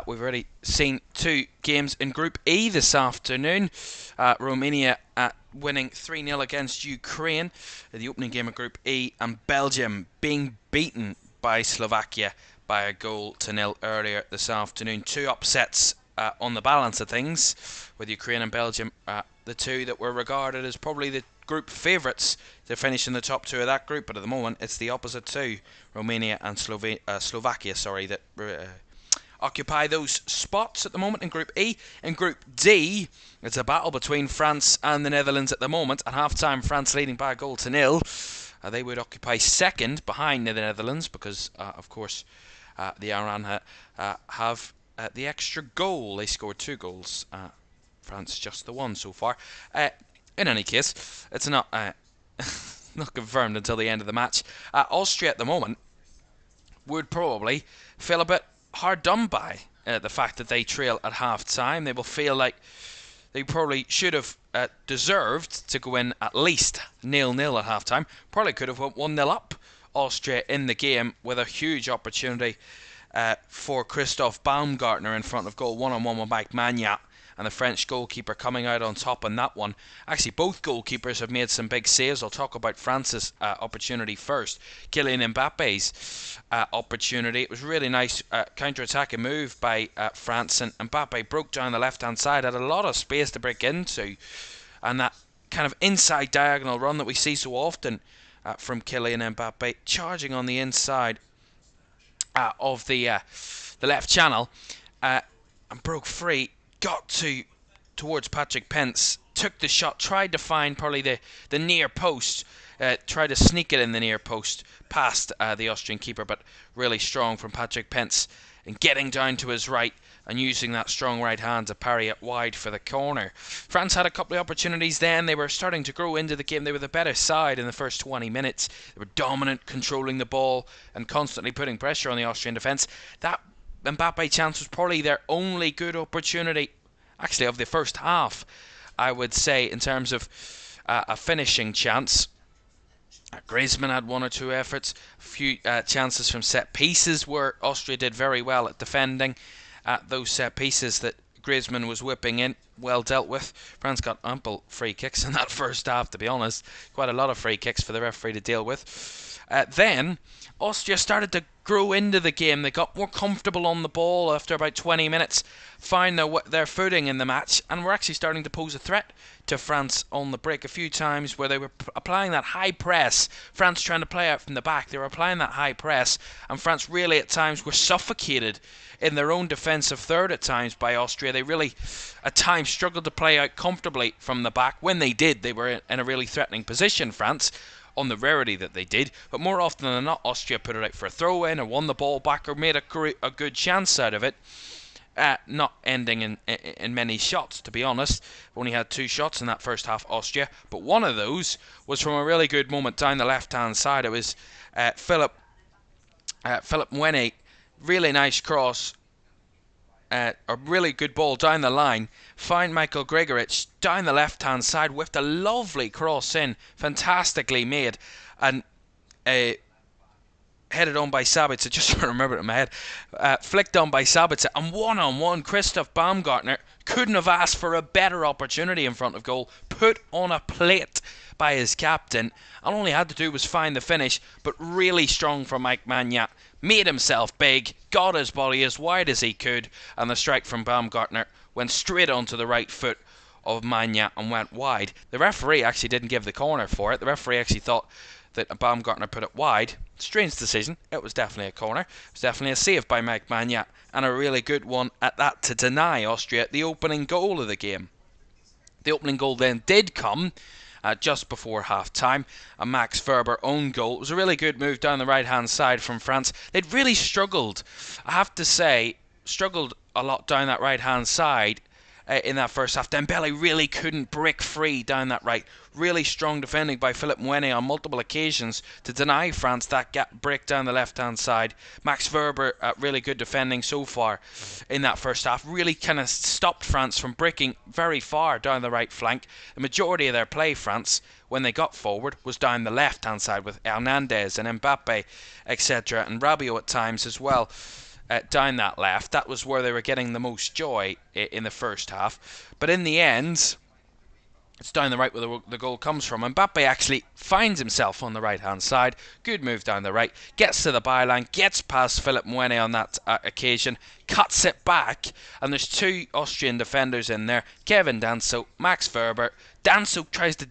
We've already seen two games in Group E this afternoon. Romania winning 3-0 against Ukraine in the opening game of Group E, and Belgium being beaten by Slovakia by a goal to nil earlier this afternoon. Two upsets on the balance of things, with Ukraine and Belgium the two that were regarded as probably the group favourites to finish in the top two of that group, but at the moment it's the opposite two, Romania and Slovakia, that occupy those spots at the moment in Group E. In Group D, it's a battle between France and the Netherlands at the moment. At half-time, France leading by a goal to nil. They would occupy second behind the Netherlands because, of course, the Iran have the extra goal. They scored 2 goals. France just the one so far. In any case, it's not not confirmed until the end of the match. Austria at the moment would probably feel a bit hard done by the fact that they trail at half-time. They will feel like they probably should have deserved to go in at least 0-0 at half-time. Probably could have went 1-0 up, Austria in the game, with a huge opportunity for Christoph Baumgartner in front of goal, one-on-one with Mike Magna, and the French goalkeeper coming out on top on that one. Actually, both goalkeepers have made some big saves. I'll talk about France's opportunity first. Kylian Mbappe's opportunity. It was a really nice counter-attacking move by France, and Mbappe broke down the left-hand side, had a lot of space to break into, and that kind of inside diagonal run that we see so often from Kylian Mbappe, charging on the inside of the left channel, and broke free, got towards Patrick Pence, took the shot, tried to find probably the near post, tried to sneak it in the near post past the Austrian keeper, but really strong from Patrick Pence and getting down to his right and using that strong right hand to parry it wide for the corner. France had a couple of opportunities then. They were starting to grow into the game. They were the better side in the first 20 minutes. They were dominant, controlling the ball and constantly putting pressure on the Austrian defence. That Mbappe chance was probably their only good opportunity, actually, of the first half, I would say, in terms of a finishing chance. Griezmann had one or two efforts, a few chances from set pieces where Austria did very well at defending those set pieces that Griezmann was whipping in. Well dealt with. France got ample free kicks in that first half, to be honest. Quite a lot of free kicks for the referee to deal with. Then Austria started to grow into the game. They got more comfortable on the ball after about 20 minutes, found their footing in the match, and were actually starting to pose a threat to France on the break a few times where they were applying that high press. France trying to play out from the back. They were applying that high press, and France really at times were suffocated in their own defensive third at times by Austria. They really at times struggled to play out comfortably from the back. When they did, they were in a really threatening position, France, on the rarity that they did, but more often than not, Austria put it out for a throw-in or won the ball back or made a good chance out of it, not ending in many shots, to be honest. Only had 2 shots in that first half, Austria, but one of those was from a really good moment down the left-hand side. It was Philip Mwene, really nice cross, a really good ball down the line, found Michael Gregorich down the left-hand side, whipped a lovely cross in, fantastically made, and headed on by Sabitzer, just to remember it in my head, flicked on by Sabitzer, and one-on-one, Christoph Baumgartner couldn't have asked for a better opportunity in front of goal, put on a plate by his captain, and all he had to do was find the finish, but really strong from Mike Maignan, made himself big, got his body as wide as he could, and the strike from Baumgartner went straight onto the right foot of Maignan and went wide. The referee actually didn't give the corner for it. The referee actually thought that Baumgartner put it wide. Strange decision. It was definitely a corner. It was definitely a save by Mike Maignan, and a really good one at that to deny Austria the opening goal of the game. The opening goal then did come just before half-time, a Max Werber own goal. It was a really good move down the right-hand side from France. They'd really struggled, I have to say, struggled a lot down that right-hand side in that first half. Dembele really couldn't break free down that right. Really strong defending by Philip Mwene on multiple occasions to deny France that break down the left-hand side. Max Werber, really good defending so far in that first half. Really kind of stopped France from breaking very far down the right flank. The majority of their play, France, when they got forward, was down the left-hand side with Hernandez and Mbappe, etc. and Rabiot at times as well. Down that left, that was where they were getting the most joy in the first half. But in the end, it's down the right where the goal comes from. Mbappe actually finds himself on the right-hand side. Good move down the right. Gets to the byline. Gets past Philip Mwene on that occasion. Cuts it back. And there's 2 Austrian defenders in there. Kevin Danso, Max Werber. Danso tries to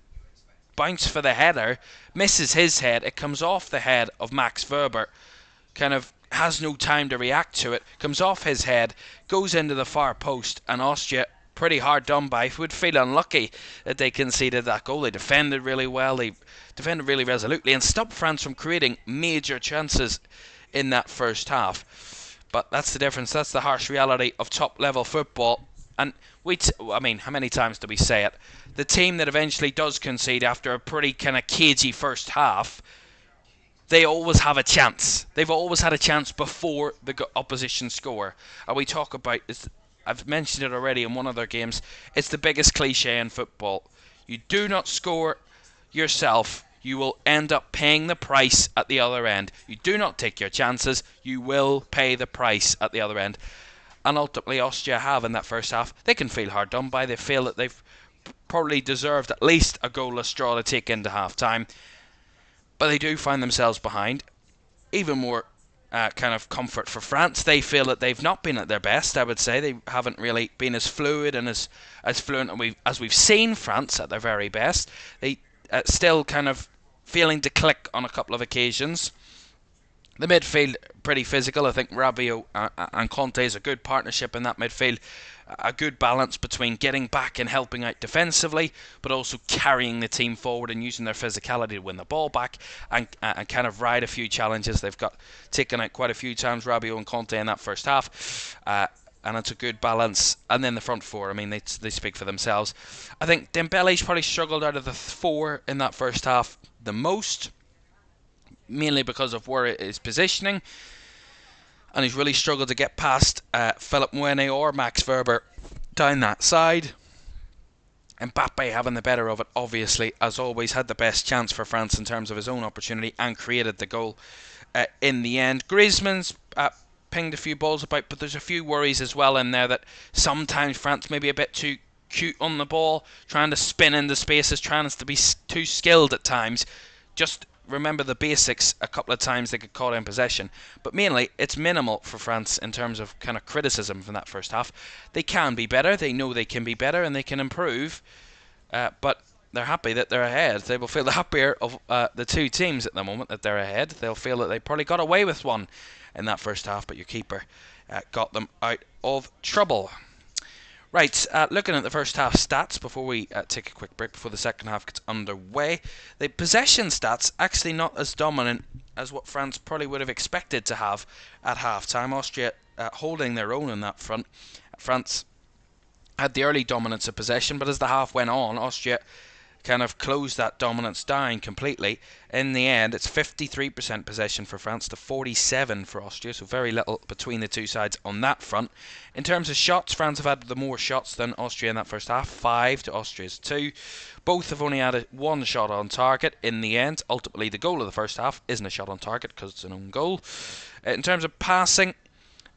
bounce for the header. Misses his head. It comes off the head of Max Werber. Kind of has no time to react to it, comes off his head, goes into the far post, and Austria, pretty hard done by, would feel unlucky that they conceded that goal. They defended really well, they defended really resolutely, and stopped France from creating major chances in that first half. But that's the difference, that's the harsh reality of top-level football. And I mean, how many times do we say it? The team that eventually does concede after a pretty kind of cagey first half, they always have a chance. They've always had a chance before the opposition score. And we talk about, I've mentioned it already in one of their games, it's the biggest cliche in football. You do not score yourself, you will end up paying the price at the other end. You do not take your chances, you will pay the price at the other end. and ultimately Austria have in that first half. They can feel hard done by. They feel that they've probably deserved at least a goalless draw to take into half time, but they do find themselves behind. Even more kind of comfort for France. They feel that they've not been at their best. I would say they haven't really been as fluid and as fluent as we've seen France at their very best. They still kind of feeling to click on a couple of occasions. The midfield pretty physical. I think Rabiot and Conte is a good partnership in that midfield. A good balance between getting back and helping out defensively, but also carrying the team forward and using their physicality to win the ball back and kind of ride a few challenges. They've got taken out quite a few times, Rabiot and Conte, in that first half. And it's a good balance. And then the front four, I mean, they speak for themselves. I think Dembele's probably struggled out of the four in that first half the most, mainly because of where it is positioning, and he's really struggled to get past Philip Mwene or Max Verber down that side. Mbappe having the better of it, obviously, as always, had the best chance for France in terms of his own opportunity and created the goal in the end. Griezmann's pinged a few balls about, but there's a few worries as well in there that sometimes France may be a bit too cute on the ball, trying to spin into spaces, trying to be too skilled at times. Just remember the basics. A couple of times they get caught in possession, but mainly it's minimal for France in terms of kind of criticism from that first half. They can be better, they know they can be better and they can improve, but they're happy that they're ahead. They will feel the happier of the two teams at the moment that they're ahead. They'll feel that they probably got away with one in that first half, but your keeper got them out of trouble. Right, looking at the first half stats before we take a quick break before the second half gets underway. The possession stats actually not as dominant as what France probably would have expected to have at half-time. Austria holding their own in that front. France had the early dominance of possession, but as the half went on, Austria kind of closed that dominance down completely. In the end, it's 53% possession for France to 47% for Austria, so very little between the two sides on that front. In terms of shots, France have had the more shots than Austria in that first half, 5 to Austria's 2. Both have only had one shot on target in the end. Ultimately, the goal of the first half isn't a shot on target because it's an own goal. In terms of passing,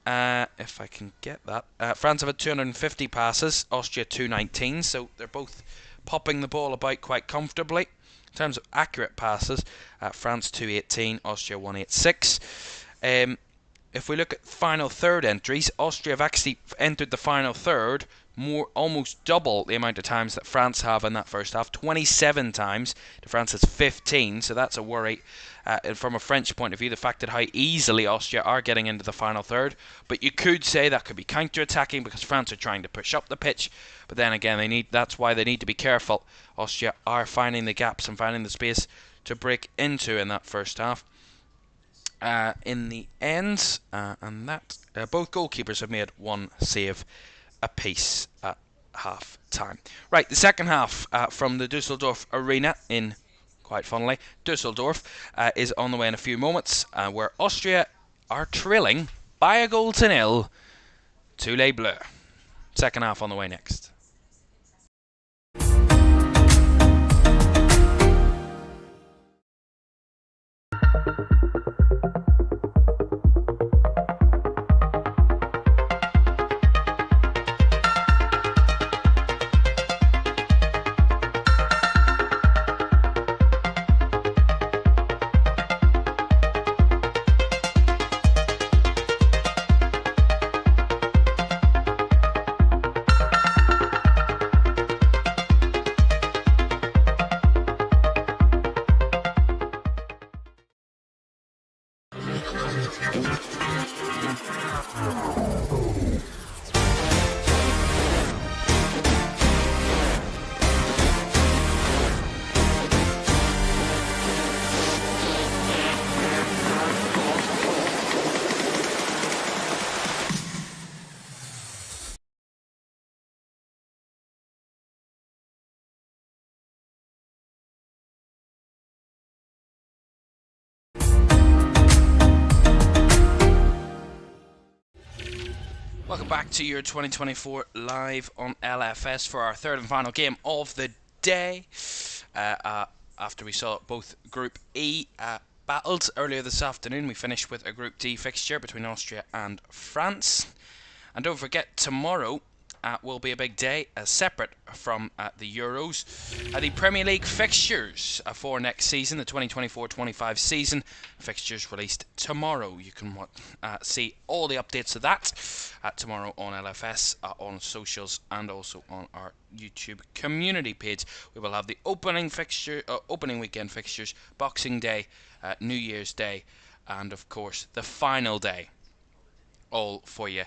if I can get that, France have had 250 passes, Austria 219, so they're both popping the ball about quite comfortably. In terms of accurate passes, France 218, Austria 186. If we look at final third entries, Austria have actually entered the final third almost double the amount of times that France have in that first half, 27 times to France's 15, so that's a worry from a French point of view, the fact that how easily Austria are getting into the final third. But you could say that could be counter-attacking because France are trying to push up the pitch, but then again that's why they need to be careful. Austria are finding the gaps and finding the space to break into in that first half. In the end, and that both goalkeepers have made one save apiece at half time. Right, the second half from the Dusseldorf Arena in, quite funnily, Dusseldorf is on the way in a few moments, where Austria are trailing by a goal to nil to Les Bleus. Second half on the way next. Welcome back to your 2024 live on LFS for our third and final game of the day. After we saw both Group E battled earlier this afternoon, we finished with a Group D fixture between Austria and France. And don't forget, tomorrow will be a big day, separate from the Euros. The Premier League fixtures for next season, the 2024-25 season. Fixtures released tomorrow. You can see all the updates of that tomorrow on LFS, on socials, and also on our YouTube community page. We will have the opening weekend fixtures, Boxing Day, New Year's Day, and of course the final day, all for you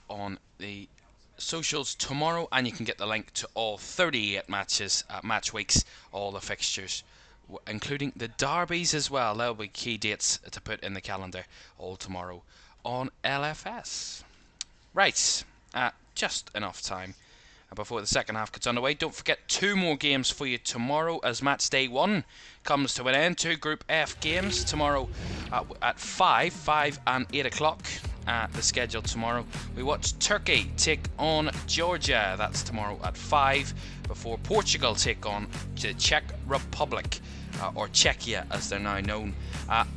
on the socials tomorrow, and you can get the link to all 38 matches, match weeks, all the fixtures, including the derbies as well. There'll be key dates to put in the calendar, all tomorrow on LFS. Right, just enough time before the second half gets underway. Don't forget, 2 more games for you tomorrow as match day 1 comes to an end. 2 Group F games tomorrow at 5 and 8 o'clock. The schedule tomorrow. We watch Turkey take on Georgia. That's tomorrow at 5, before Portugal take on the Czech Republic, or Czechia as they're now known,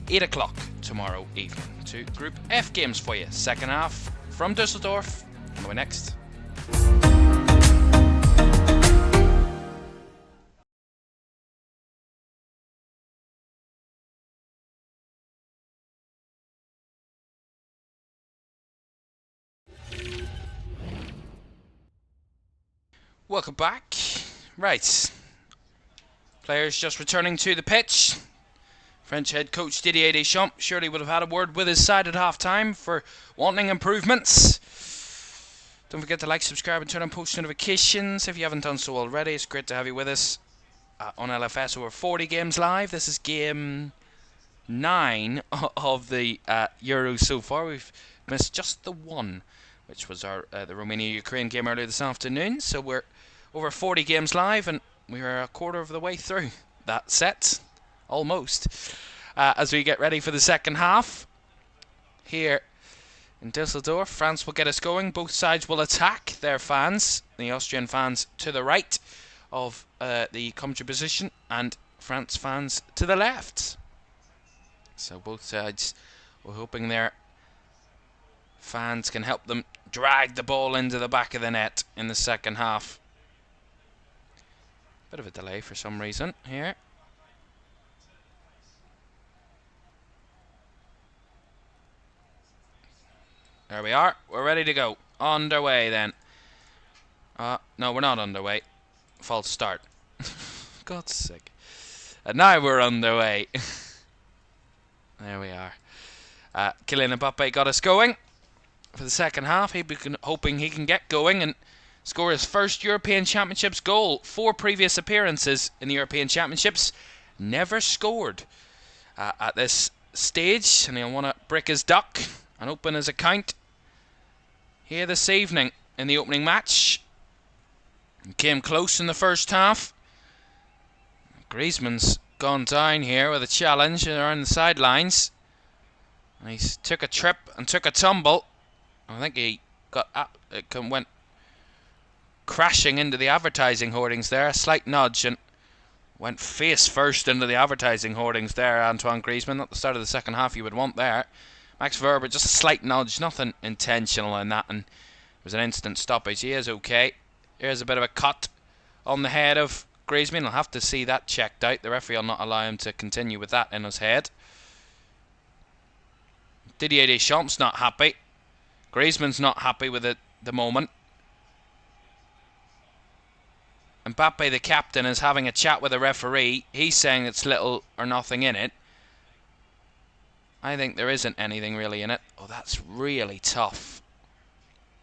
8 o'clock tomorrow evening. 2 Group F games for you. Second half from Dusseldorf on the way next. Welcome back. Right. Players just returning to the pitch. French head coach Didier Deschamps surely would have had a word with his side at half-time for wanting improvements. Don't forget to like, subscribe, and turn on post notifications if you haven't done so already. It's great to have you with us on LFS. Over 40 games live. This is game 9 of the Euros so far. We've missed just the one, which was the Romania-Ukraine game earlier this afternoon. So we're over 40 games live, and we're a quarter of the way through that set, almost, as we get ready for the second half. Here in Dusseldorf, France will get us going. Both sides will attack their fans, the Austrian fans to the right of the commentary position, and France fans to the left. So both sides were hoping their fans can help them drag the ball into the back of the net in the second half. Bit of a delay for some reason here. There we are. We're ready to go. Underway then. No, we're not underway. False start. God's sake. And now we're underway. There we are. Kylian Mbappe got us going for the second half. Hoping he can get going and score his first European Championships goal. 4 previous appearances in the European Championships, never scored at this stage, and he'll want to break his duck and open his account here this evening in the opening match. He came close in the first half. Griezmann's gone down here with a challenge around the sidelines, and he took a trip and took a tumble. I think he went crashing into the advertising hoardings there. A slight nudge and went face first into the advertising hoardings there, Antoine Griezmann. Not the start of the second half you would want there. Max Verber, just a slight nudge, nothing intentional in that, and it was an instant stoppage. He is okay. Here's a bit of a cut on the head of Griezmann. He'll have to see that checked out. The referee will not allow him to continue with that in his head. Didier Deschamps not happy. Griezmann's not happy with it the moment. Mbappe, the captain, is having a chat with the referee. He's saying it's little or nothing in it. I think there isn't anything really in it. Oh, that's really tough.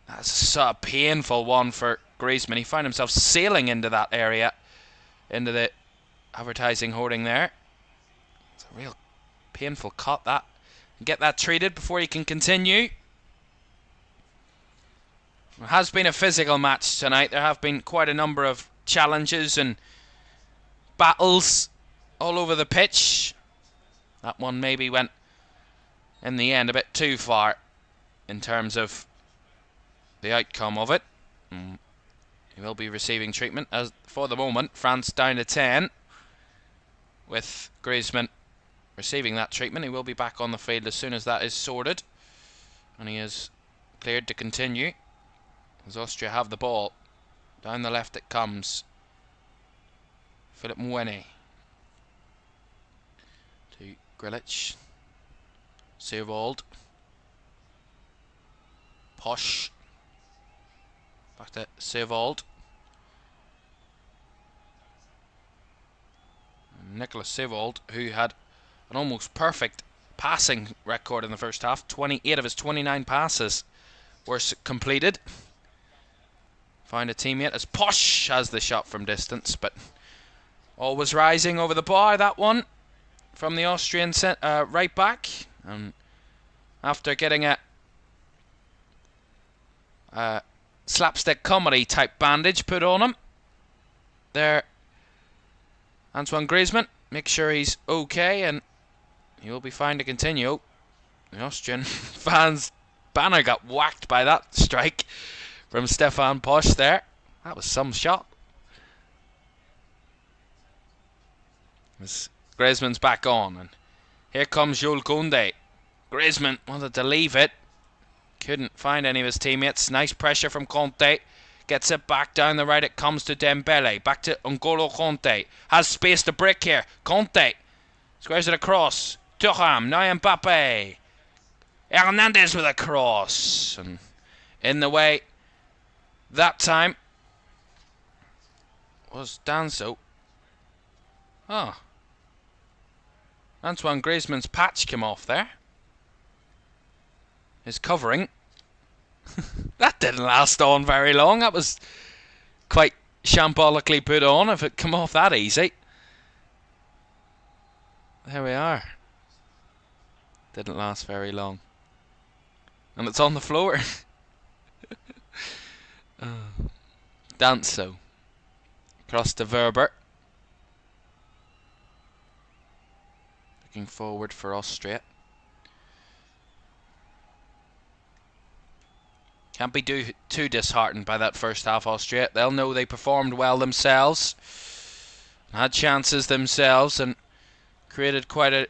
That's a painful one for Griezmann. He found himself sailing into that area, into the advertising hoarding there. It's a real painful cut, that. Get that treated before he can continue. It has been a physical match tonight. There have been quite a number of challenges and battles all over the pitch. That one maybe went, in the end, a bit too far in terms of the outcome of it. He will be receiving treatment as for the moment. France down to 10 with Griezmann receiving that treatment. He will be back on the field as soon as that is sorted, and he is Cleared to continue. As Austria have the ball. Down the left it comes. Philip Mwene. To Grilic. Seerwald. Posch. Back to Seerwald. Nicholas Seerwald, who had an almost perfect passing record in the first half. 28 of his 29 passes were completed. Find a teammate as Posch has the shot from distance, but always rising over the bar, that one from the Austrian right back. And after getting a slapstick comedy type bandage put on him, there Antoine Griezmann, make sure he's okay, and he will be fine to continue. The Austrian fans' banner got whacked by that strike from Stefan Posch there. That was some shot. As Griezmann's back on, and here comes Jules Koundé. Griezmann wanted to leave it. Couldn't find any of his teammates. Nice pressure from Conte. Gets it back down the right. It comes to Dembele. Back to N'Golo Conte. Has space to break here. Conte squares it across. Thuram. Now Mbappe. Hernandez with a cross. And in the way that time was Danso. Oh. Antoine Griezmann's patch came off there. His covering. That didn't last on very long. That was quite shambolically put on if it come off that easy. There we are. Didn't last very long. And it's on the floor. Danso. Across to Verber. Looking forward for Austria. Can't be too disheartened by that first half, Austria. They'll know they performed well themselves. Had chances themselves and created quite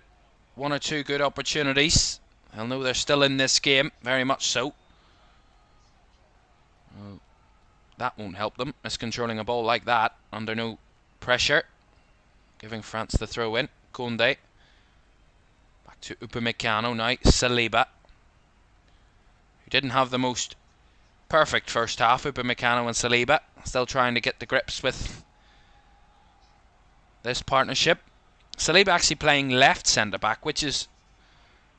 one or two good opportunities. They'll know they're still in this game, very much so. Well, that won't help them, miscontrolling a ball like that under no pressure. Giving France the throw in. Koundé. Back to Upamecano now. Saliba. Who didn't have the most perfect first half. Upamecano and Saliba. Still trying to get the grips with this partnership. Saliba actually playing left centre-back, which is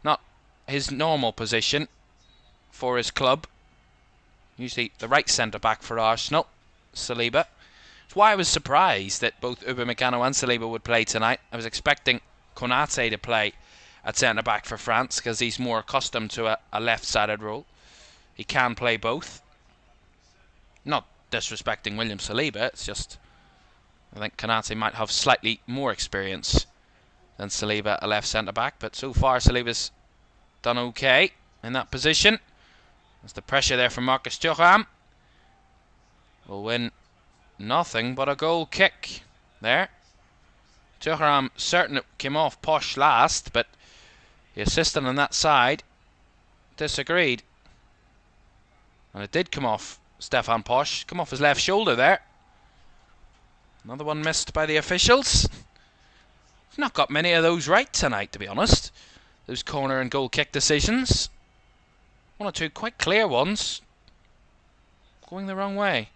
not his normal position for his club. Usually the right centre-back for Arsenal, Saliba. That's why I was surprised that both Upamecano and Saliba would play tonight. I was expecting Konate to play at centre-back for France because he's more accustomed to a left-sided role. He can play both. Not disrespecting William Saliba, it's just I think Konate might have slightly more experience than Saliba at left centre-back, but so far Saliba's done okay in that position. There's the pressure there from Marcus Thuram. Will win nothing but a goal kick there. Thuram certain it came off Posch last, but the assistant on that side disagreed. And it did come off Stefan Posch, come off his left shoulder there. Another one missed by the officials. He's not got many of those right tonight, to be honest. Those corner and goal kick decisions. One or two quite clear ones going the wrong way.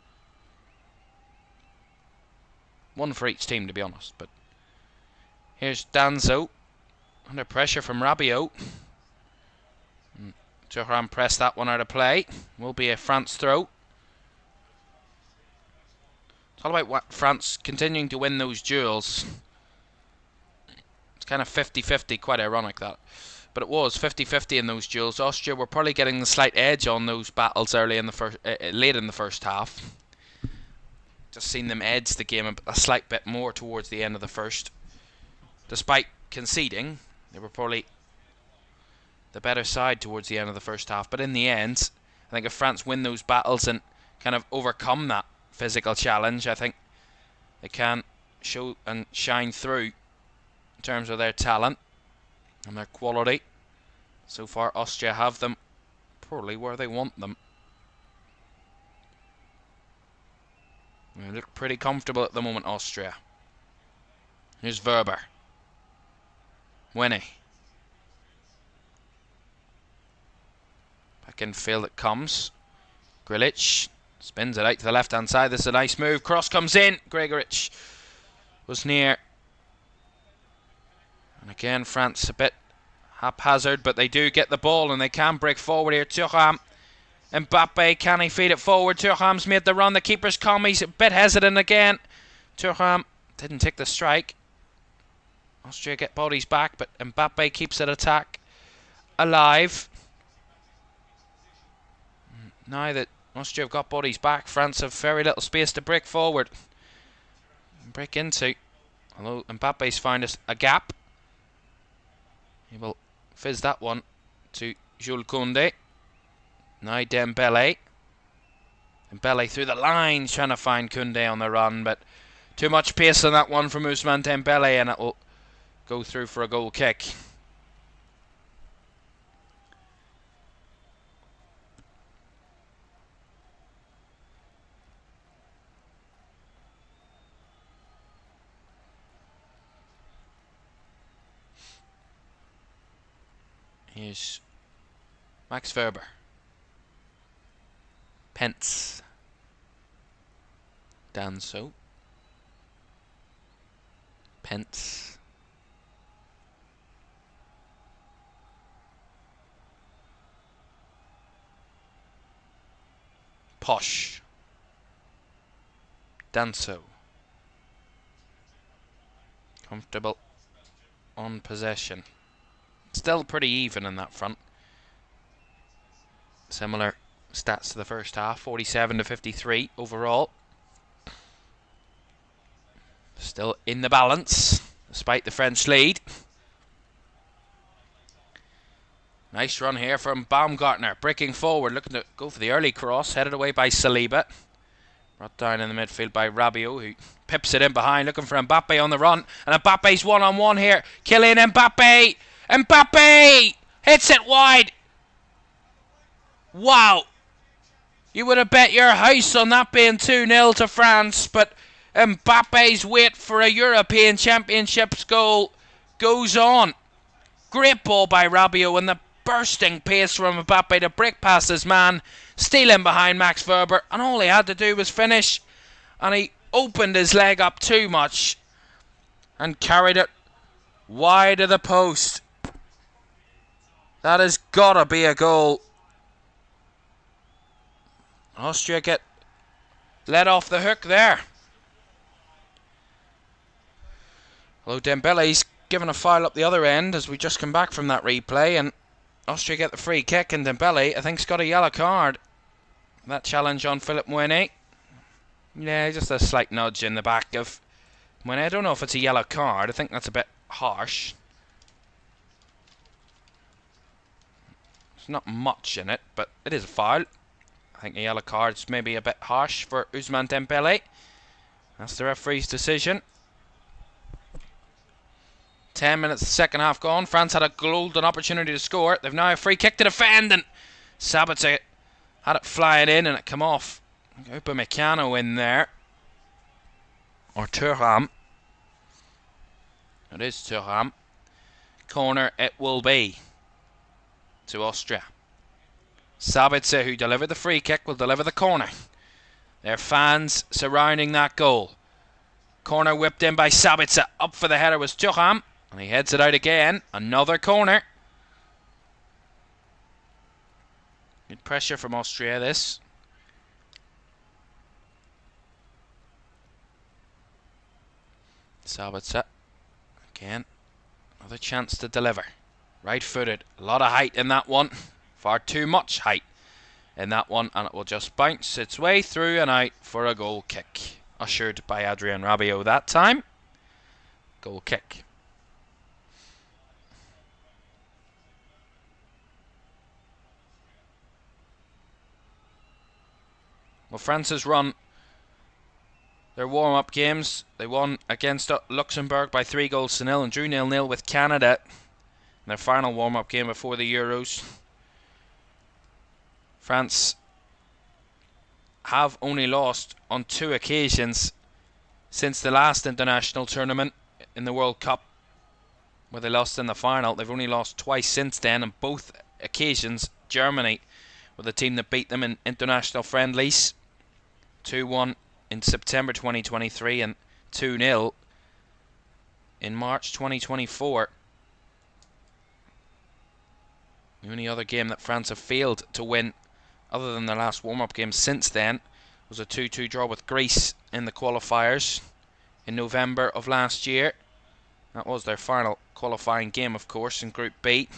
One for each team, to be honest. But here's Danso under pressure from Rabiot. Thuram pressed that one out of play. Will be a France throw. It's all about France continuing to win those duels. It's kind of 50-50, quite ironic that. But it was 50-50 in those duels. Austria were probably getting the slight edge on those battles early in the late in the first half. Just seen them edge the game a slight bit more towards the end of the first. Despite conceding, they were probably the better side towards the end of the first half. But in the end, I think if France win those battles and kind of overcome that physical challenge, I think they can show and shine through in terms of their talent and their quality. So far Austria have them probably where they want them. They look pretty comfortable at the moment, Austria. Here's Werber. Winnie. Back in field it comes. Grilic spins it out to the left-hand side. This is a nice move. Cross comes in. Gregoric was near. And again, France a bit haphazard, but they do get the ball and they can break forward here. Thuram. Mbappe, can he feed it forward? Thuram's made the run. The keeper's come. He's a bit hesitant again. Thuram didn't take the strike. Austria get bodies back, but Mbappe keeps that attack alive. Now that Austria have got bodies back, France have very little space to break forward. Break into. Although Mbappe's found us a gap. He will fizz that one to Jules Koundé. Now Dembele. Dembele through the lines trying to find Koundé on the run, but too much pace on that one from Ousmane Dembele, and it will go through for a goal kick. Here's Max Werber. Pence. Danso. Pence. Posh. Danso. Comfortable on possession. Still pretty even in that front. Similar stats to the first half, 47 to 53 overall. Still in the balance, despite the French lead. Nice run here from Baumgartner, breaking forward, looking to go for the early cross, headed away by Saliba. Brought down in the midfield by Rabiot, who pips it in behind, looking for Mbappe on the run. And Mbappe's one-on-one here. Kylian Mbappe! Mbappe! Hits it wide! Wow! You would have bet your house on that being 2-0 to France, but Mbappe's wait for a European Championships goal goes on. Great ball by Rabiot, and the bursting pace from Mbappe to break past his man, steal in behind Max Werber, and all he had to do was finish, and he opened his leg up too much and carried it wide of the post. That has got to be a goal. Austria get let off the hook there. Although Dembele's given a foul up the other end as we just come back from that replay, and Austria get the free kick, and Dembele, I think, has got a yellow card. That challenge on Philippe Mounet. Yeah, just a slight nudge in the back of Mounet. I don't know if it's a yellow card. I think that's a bit harsh. There's not much in it, but it is a foul. I think a yellow card's maybe a bit harsh for Ousmane Dembele. That's the referee's decision. 10 minutes, the second half gone. France had a golden opportunity to score. They've now a free kick to defend, and Sabitzer had it flying in, and it come off. Upamecano in there. Or Thuram. It is Thuram. Corner it will be to Austria. Sabitzer, who delivered the free kick, will deliver the corner. There are fans surrounding that goal. Corner whipped in by Sabitzer. Up for the header was Thuram, and he heads it out again. Another corner. Good pressure from Austria, this. Sabitzer. Again. Another chance to deliver. Right-footed. A lot of height in that one. Far too much height in that one, and it will just bounce its way through and out for a goal kick. Ushered by Adrien Rabiot that time. Goal kick. Well, France has run their warm-up games. They won against Luxembourg by 3-0 and drew 0-0 with Canada in their final warm-up game before the Euros. France have only lost on 2 occasions since the last international tournament in the World Cup, where they lost in the final. They've only lost twice since then, and both occasions Germany were the team that beat them in international friendlies. 2-1 in September 2023 and 2-0 in March 2024. The only other game that France have failed to win, other than their last warm-up game since then, was a 2-2 draw with Greece in the qualifiers in November of last year. That was their final qualifying game, of course, in Group B.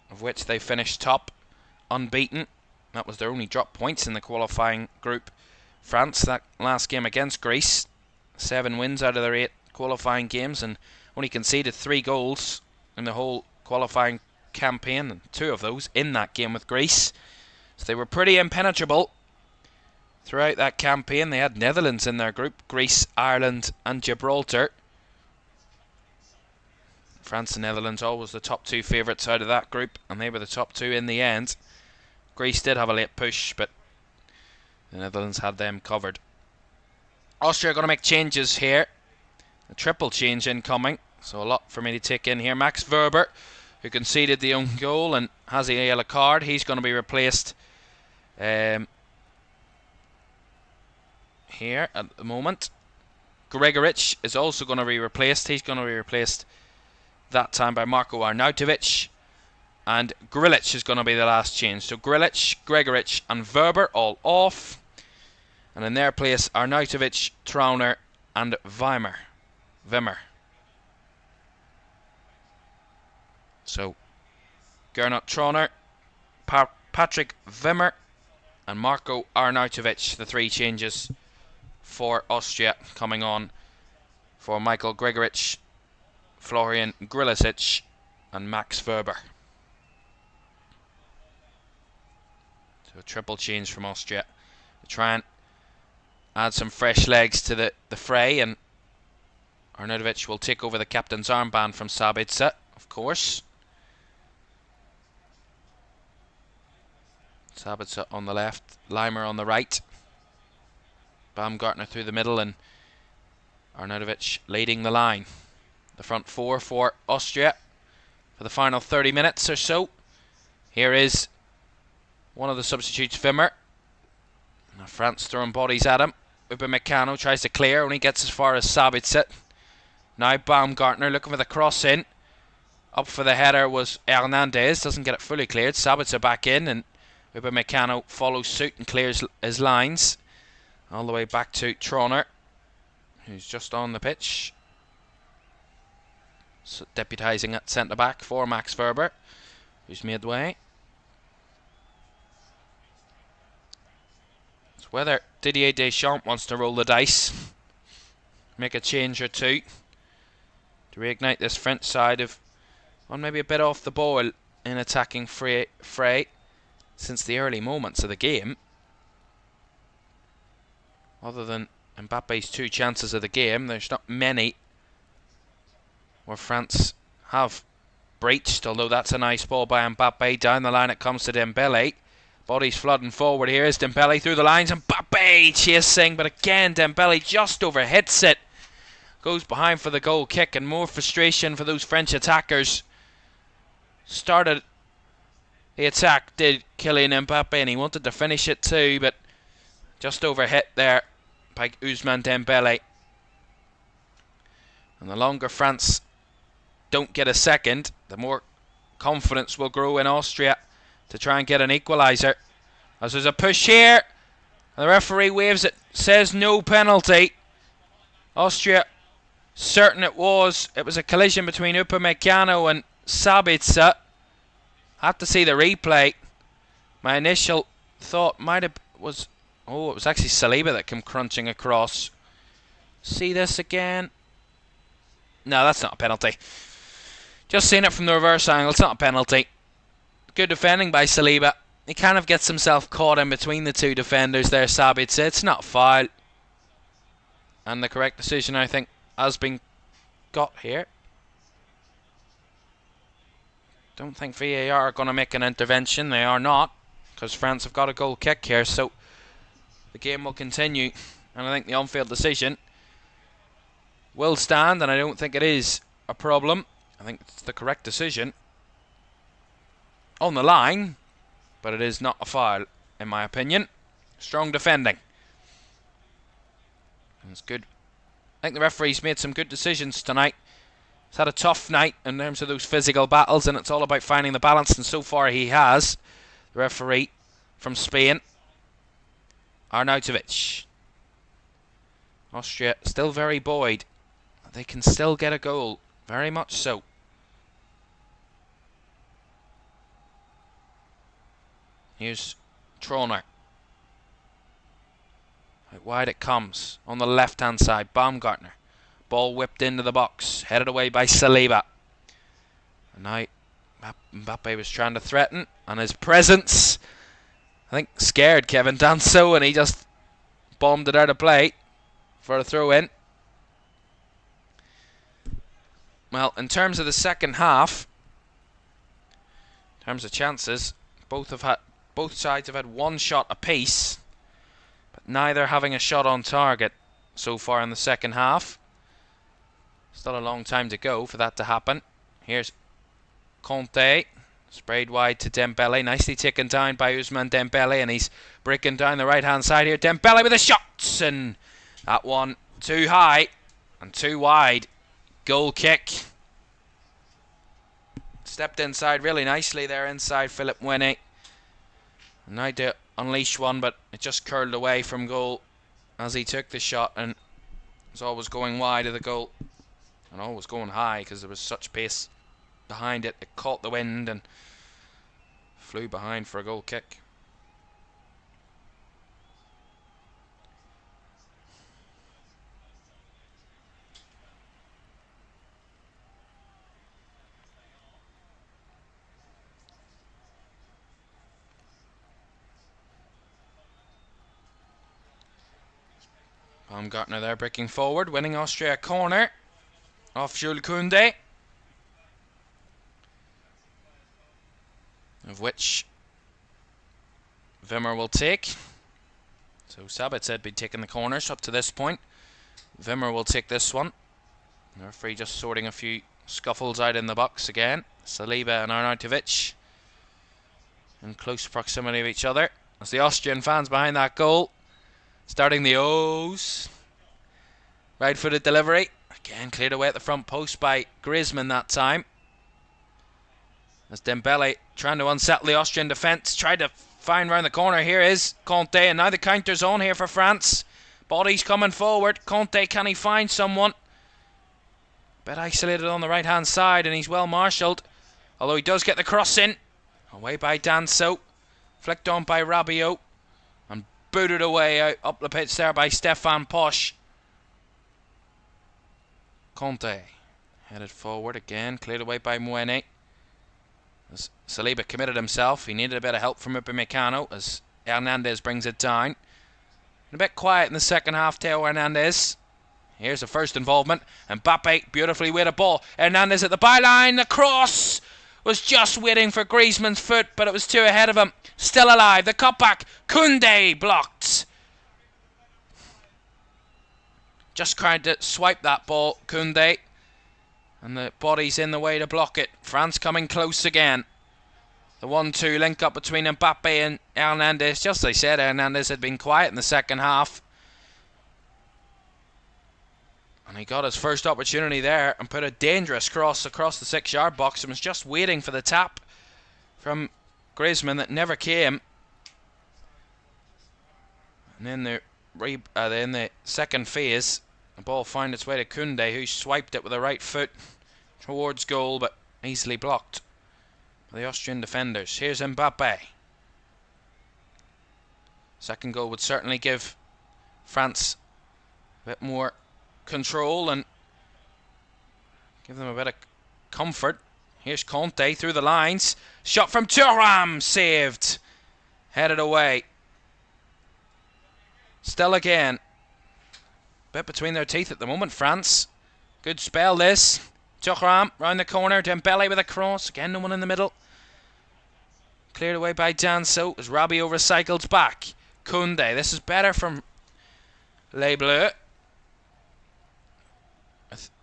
Of which they finished top, unbeaten. That was their only drop points in the qualifying group. France, that last game against Greece, 7 wins out of their 8 qualifying games, and only conceded 3 goals in the whole qualifying campaign, and 2 of those in that game with Greece. So they were pretty impenetrable throughout that campaign. They had Netherlands in their group, Greece, Ireland and Gibraltar. France and Netherlands always the top 2 favourites out of that group, and they were the top 2 in the end. Greece did have a late push, but the Netherlands had them covered. Austria are going to make changes here. A triple change incoming, so a lot for me to take in here. Max Verber, who conceded the own goal and has a yellow card, he's going to be replaced here at the moment. Gregoritsch is also going to be replaced. He's going to be replaced that time by Marko Arnautovic, and Grilic is going to be the last change. So Grilic, Gregoritsch and Verber all off, and in their place Arnautovic, Trauner and Wimmer. So Gernot Trauner, Patrick Wimmer and Marko Arnautovic, the 3 changes for Austria, coming on for Michael Gregoritsch, Florian Grillicic and Max Verber. So a triple change from Austria to try and add some fresh legs to the fray, and Arnautovic will take over the captain's armband from Sabitzer, of course. Sabitzer on the left, Leimer on the right, Baumgartner through the middle, and Arnautovic leading the line. The front 4 for Austria for the final 30 minutes or so. Here is one of the substitutes, Wimmer. Now France throwing bodies at him. Upamecano tries to clear, only gets as far as Sabitzer. Now Baumgartner looking for the cross in. Up for the header was Hernandez, doesn't get it fully cleared. Sabitzer back in, and Upamecano follows suit and clears his lines. All the way back to Trauner, who's just on the pitch. So deputising at centre-back for Max Verber, who's midway. It's whether Didier Deschamps wants to roll the dice, make a change or 2 to reignite this French side of on maybe a bit off the boil in attacking fray since the early moments of the game. Other than Mbappe's 2 chances of the game, there's not many where France have breached, although that's a nice ball by Mbappe. Down the line it comes to Dembele. Bodies flooding forward. Here is Dembele through the lines. Mbappe chasing, but again Dembele just overhits it. Goes behind for the goal kick, and more frustration for those French attackers. Started the attack, did Kylian Mbappe, and he wanted to finish it too, but just overhit there by Ousmane Dembele. And the longer France don't get a second, the more confidence will grow in Austria to try and get an equaliser. As there's a push here, the referee waves it, says no penalty. Austria certain it was. It was a collision between Upamecano and Sabitzer. Had to see the replay. My initial thought it was actually Saliba that came crunching across. See this again. No, that's not a penalty. Just seeing it from the reverse angle, it's not a penalty. Good defending by Saliba. He kind of gets himself caught in between the 2 defenders there, Sabitzer. It's not foul. And the correct decision, I think, has been got here. Don't think VAR are going to make an intervention. They are not, because France have got a goal kick here, so the game will continue. And I think the on-field decision will stand, and I don't think it is a problem. I think it's the correct decision on the line, but it is not a foul, in my opinion. Strong defending. It's good. I think the referee's made some good decisions tonight. He's had a tough night in terms of those physical battles, and it's all about finding the balance, and so far he has. The referee from Spain, Arnautovic. Austria still very buoyed. They can still get a goal, very much so. Here's Trauner. Out wide it comes, on the left-hand side, Baumgartner. Ball whipped into the box, headed away by Saliba. And now Mbappe was trying to threaten, and his presence, I think, scared Kevin Danso, and he just bombed it out of play for a throw-in. Well, in terms of the second half, in terms of chances, both sides have had one shot apiece, but neither having a shot on target so far in the second half. Still a long time to go for that to happen. Here's Conte, sprayed wide to Dembele, nicely taken down by Ousmane Dembele, and he's breaking down the right hand side here. Dembele with a shot, and that one too high and too wide. Goal kick. Stepped inside really nicely there inside Philip Mwene. And now to unleash one, but it just curled away from goal as he took the shot, and it was always going wide of the goal. And always going high because there was such pace behind it. It caught the wind and flew behind for a goal kick. Baumgartner there breaking forward, winning Austria a corner off Jules Koundé, of which Wimmer will take. So Sabitz had been taking the corners up to this point. Wimmer will take this one. The referee just sorting a few scuffles out in the box again. Saliba and Arnautovic in close proximity of each other, as the Austrian fans behind that goal starting the O's. Right-footed delivery. Again, cleared away at the front post by Griezmann that time. As Dembele trying to unsettle the Austrian defence. Tried to find round the corner. Here is Conte, and now the counter's on here for France. Bodies coming forward. Conte, can he find someone? Bit isolated on the right-hand side, and he's well marshalled. Although he does get the cross in. Away by Danso. Flicked on by Rabiot. And booted away out up the pitch there by Stefan Posch. Conte headed forward again, cleared away by Mwene. As Saliba committed himself, he needed a bit of help from Upamecano as Hernandez brings it down. And a bit quiet in the second half, Theo Hernandez. Here's the first involvement. Mbappe beautifully with a ball. Hernandez at the byline. The cross was just waiting for Griezmann's foot, but it was too ahead of him. Still alive. The cutback. Koundé blocked. Just tried to swipe that ball, Koundé. And the body's in the way to block it. France coming close again. The 1-2 link up between Mbappe and Hernandez. Just as I said, Hernandez had been quiet in the second half. And he got his first opportunity there and put a dangerous cross across the 6-yard box and was just waiting for the tap from Griezmann that never came. And in the second phase, the ball found its way to Koundé, who swiped it with the right foot towards goal, but easily blocked by the Austrian defenders. Here's Mbappe. Second goal would certainly give France a bit more control and give them a bit of comfort. Here's Conte through the lines. Shot from Thuram, saved. Headed away. Still again. Bit between their teeth at the moment, France. Good spell this. Thuram round the corner. Dembele with a cross. Again, no one in the middle. Cleared away by Danso as Rabiot recycles back. Koundé. This is better from Les Bleus.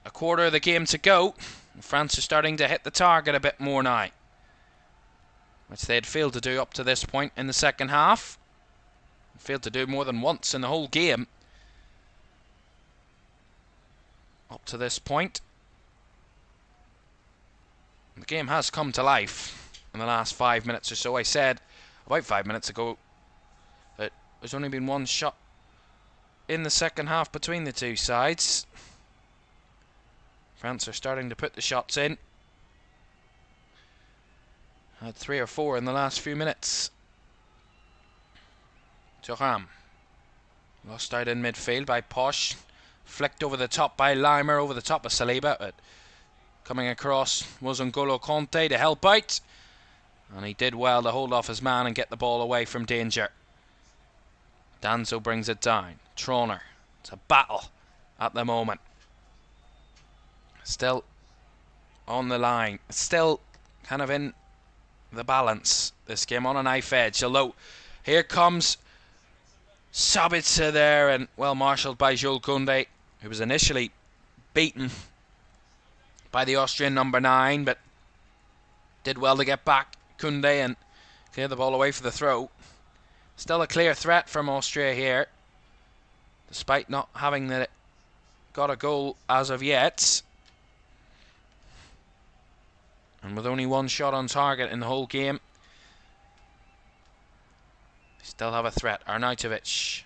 A quarter of the game to go. France are starting to hit the target a bit more now, which they had failed to do up to this point in the second half. Failed to do more than once in the whole game up to this point. The game has come to life in the last 5 minutes or so. I said about 5 minutes ago that there's only been one shot in the second half between the two sides. France are starting to put the shots in. Had 3 or 4 in the last few minutes. Thuram. Lost out in midfield by Posh. Flicked over the top by Limer, over the top of Saliba. But coming across was N'Golo Kanté to help out. And he did well to hold off his man and get the ball away from danger. Danso brings it down. Trauner. It's a battle at the moment. Still on the line. Still kind of in the balance. This game on a knife edge. Although here comes Sabitzer there, and well marshalled by Jules Koundé, who was initially beaten by the Austrian number 9, but did well to get back Koundé and clear the ball away for the throw. Still a clear threat from Austria here, despite not having got a goal as of yet. And with only one shot on target in the whole game, they still have a threat. Arnautovic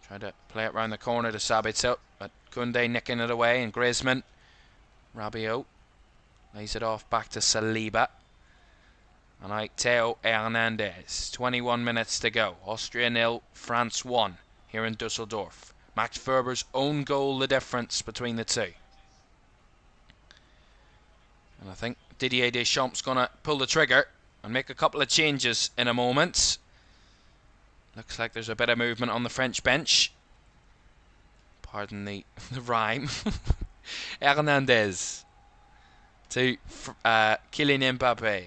tried to play it round the corner to Sabitzer, but Koundé nicking it away, and Griezmann. Rabiot lays it off back to Saliba. And now Theo Hernandez. 21 minutes to go. Austria 0, France 1 here in Dusseldorf. Max Ferber's own goal, the difference between the two. And I think Didier Deschamps going to pull the trigger and make a couple of changes in a moment. Looks like there's a bit of movement on the French bench. Pardon the rhyme. Hernandez to Kylian Mbappe.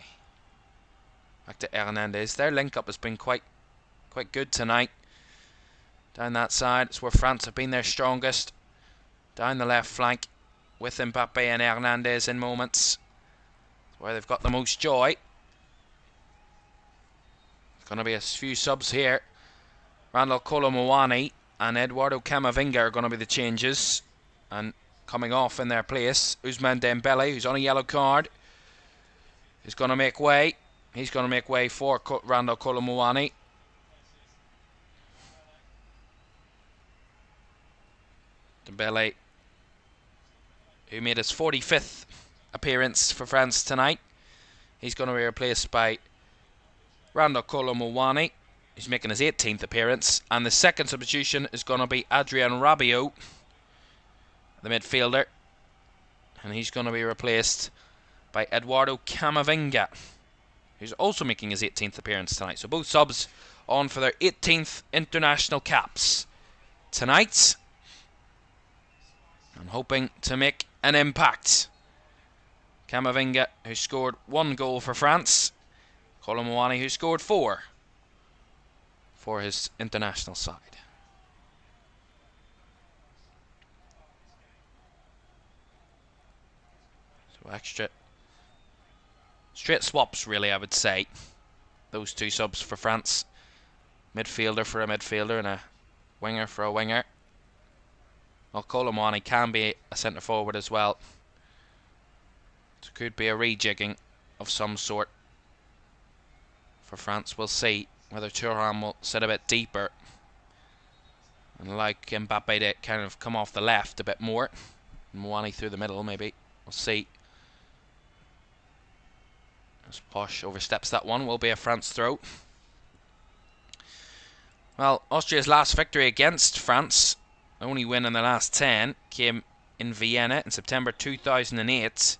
Back to Hernandez. Their link-up has been quite good tonight. Down that side, it's where France have been their strongest. Down the left flank with Mbappe and Hernandez in moments. It's where they've got the most joy. There's going to be a few subs here. Randall Kolo Muani and Eduardo Camavinga are going to be the changes. And coming off in their place, Ousmane Dembele, who's on a yellow card, is going to make way. He's going to make way for Randall Kolo Muani. Dembele, who made his 45th appearance for France tonight. He's going to be replaced by Randall Kolo Muani. He's making his 18th appearance. And the second substitution is going to be Adrien Rabiot, the midfielder. And he's going to be replaced by Eduardo Camavinga, who's also making his 18th appearance tonight. So both subs on for their 18th international caps tonight, and hoping to make an impact. Camavinga, who scored 1 goal for France. Kolo Muani, who scored 4 for his international side. So extra straight swaps, really, I would say. Those two subs for France. Midfielder for a midfielder and a winger for a winger. Well, Kolo Muani can be a centre forward as well. So it could be a rejigging of some sort for France. We'll see whether Thuram will sit a bit deeper and like Mbappe to kind of come off the left a bit more. Muani through the middle, maybe. We'll see. As Posh oversteps that one, will be a France throw. Well, Austria's last victory against France, the only win in the last 10, came in Vienna in September 2008.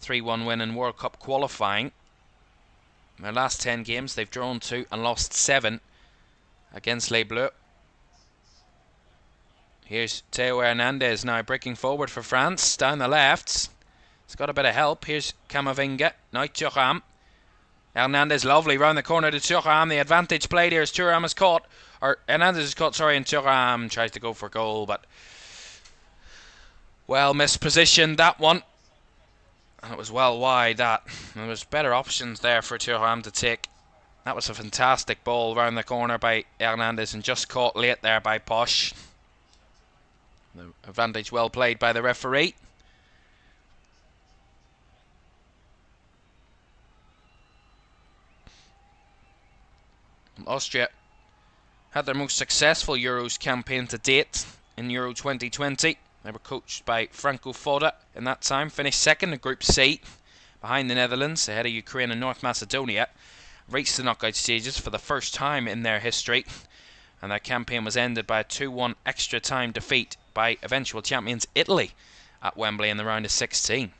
3-1 win in World Cup qualifying. In their last 10 games, they've drawn 2 and lost 7 against Les Bleus. Here's Theo Hernandez now breaking forward for France. Down the left. He's got a bit of help. Here's Camavinga. Now Thuram. Hernandez lovely round the corner to Thuram. The advantage played here as Thuram is caught. Or Hernandez is caught, sorry, and Thuram tries to go for goal, but well mispositioned that one. And it was well wide that. There was better options there for Thuram to take. That was a fantastic ball round the corner by Hernandez and just caught late there by Posh. The advantage well played by the referee. Austria had their most successful Euros campaign to date in Euro 2020. They were coached by Franco Foda in that time. Finished second in Group C behind the Netherlands, ahead of Ukraine and North Macedonia. Reached the knockout stages for the first time in their history. And their campaign was ended by a 2-1 extra time defeat by eventual champions Italy at Wembley in the round of 16.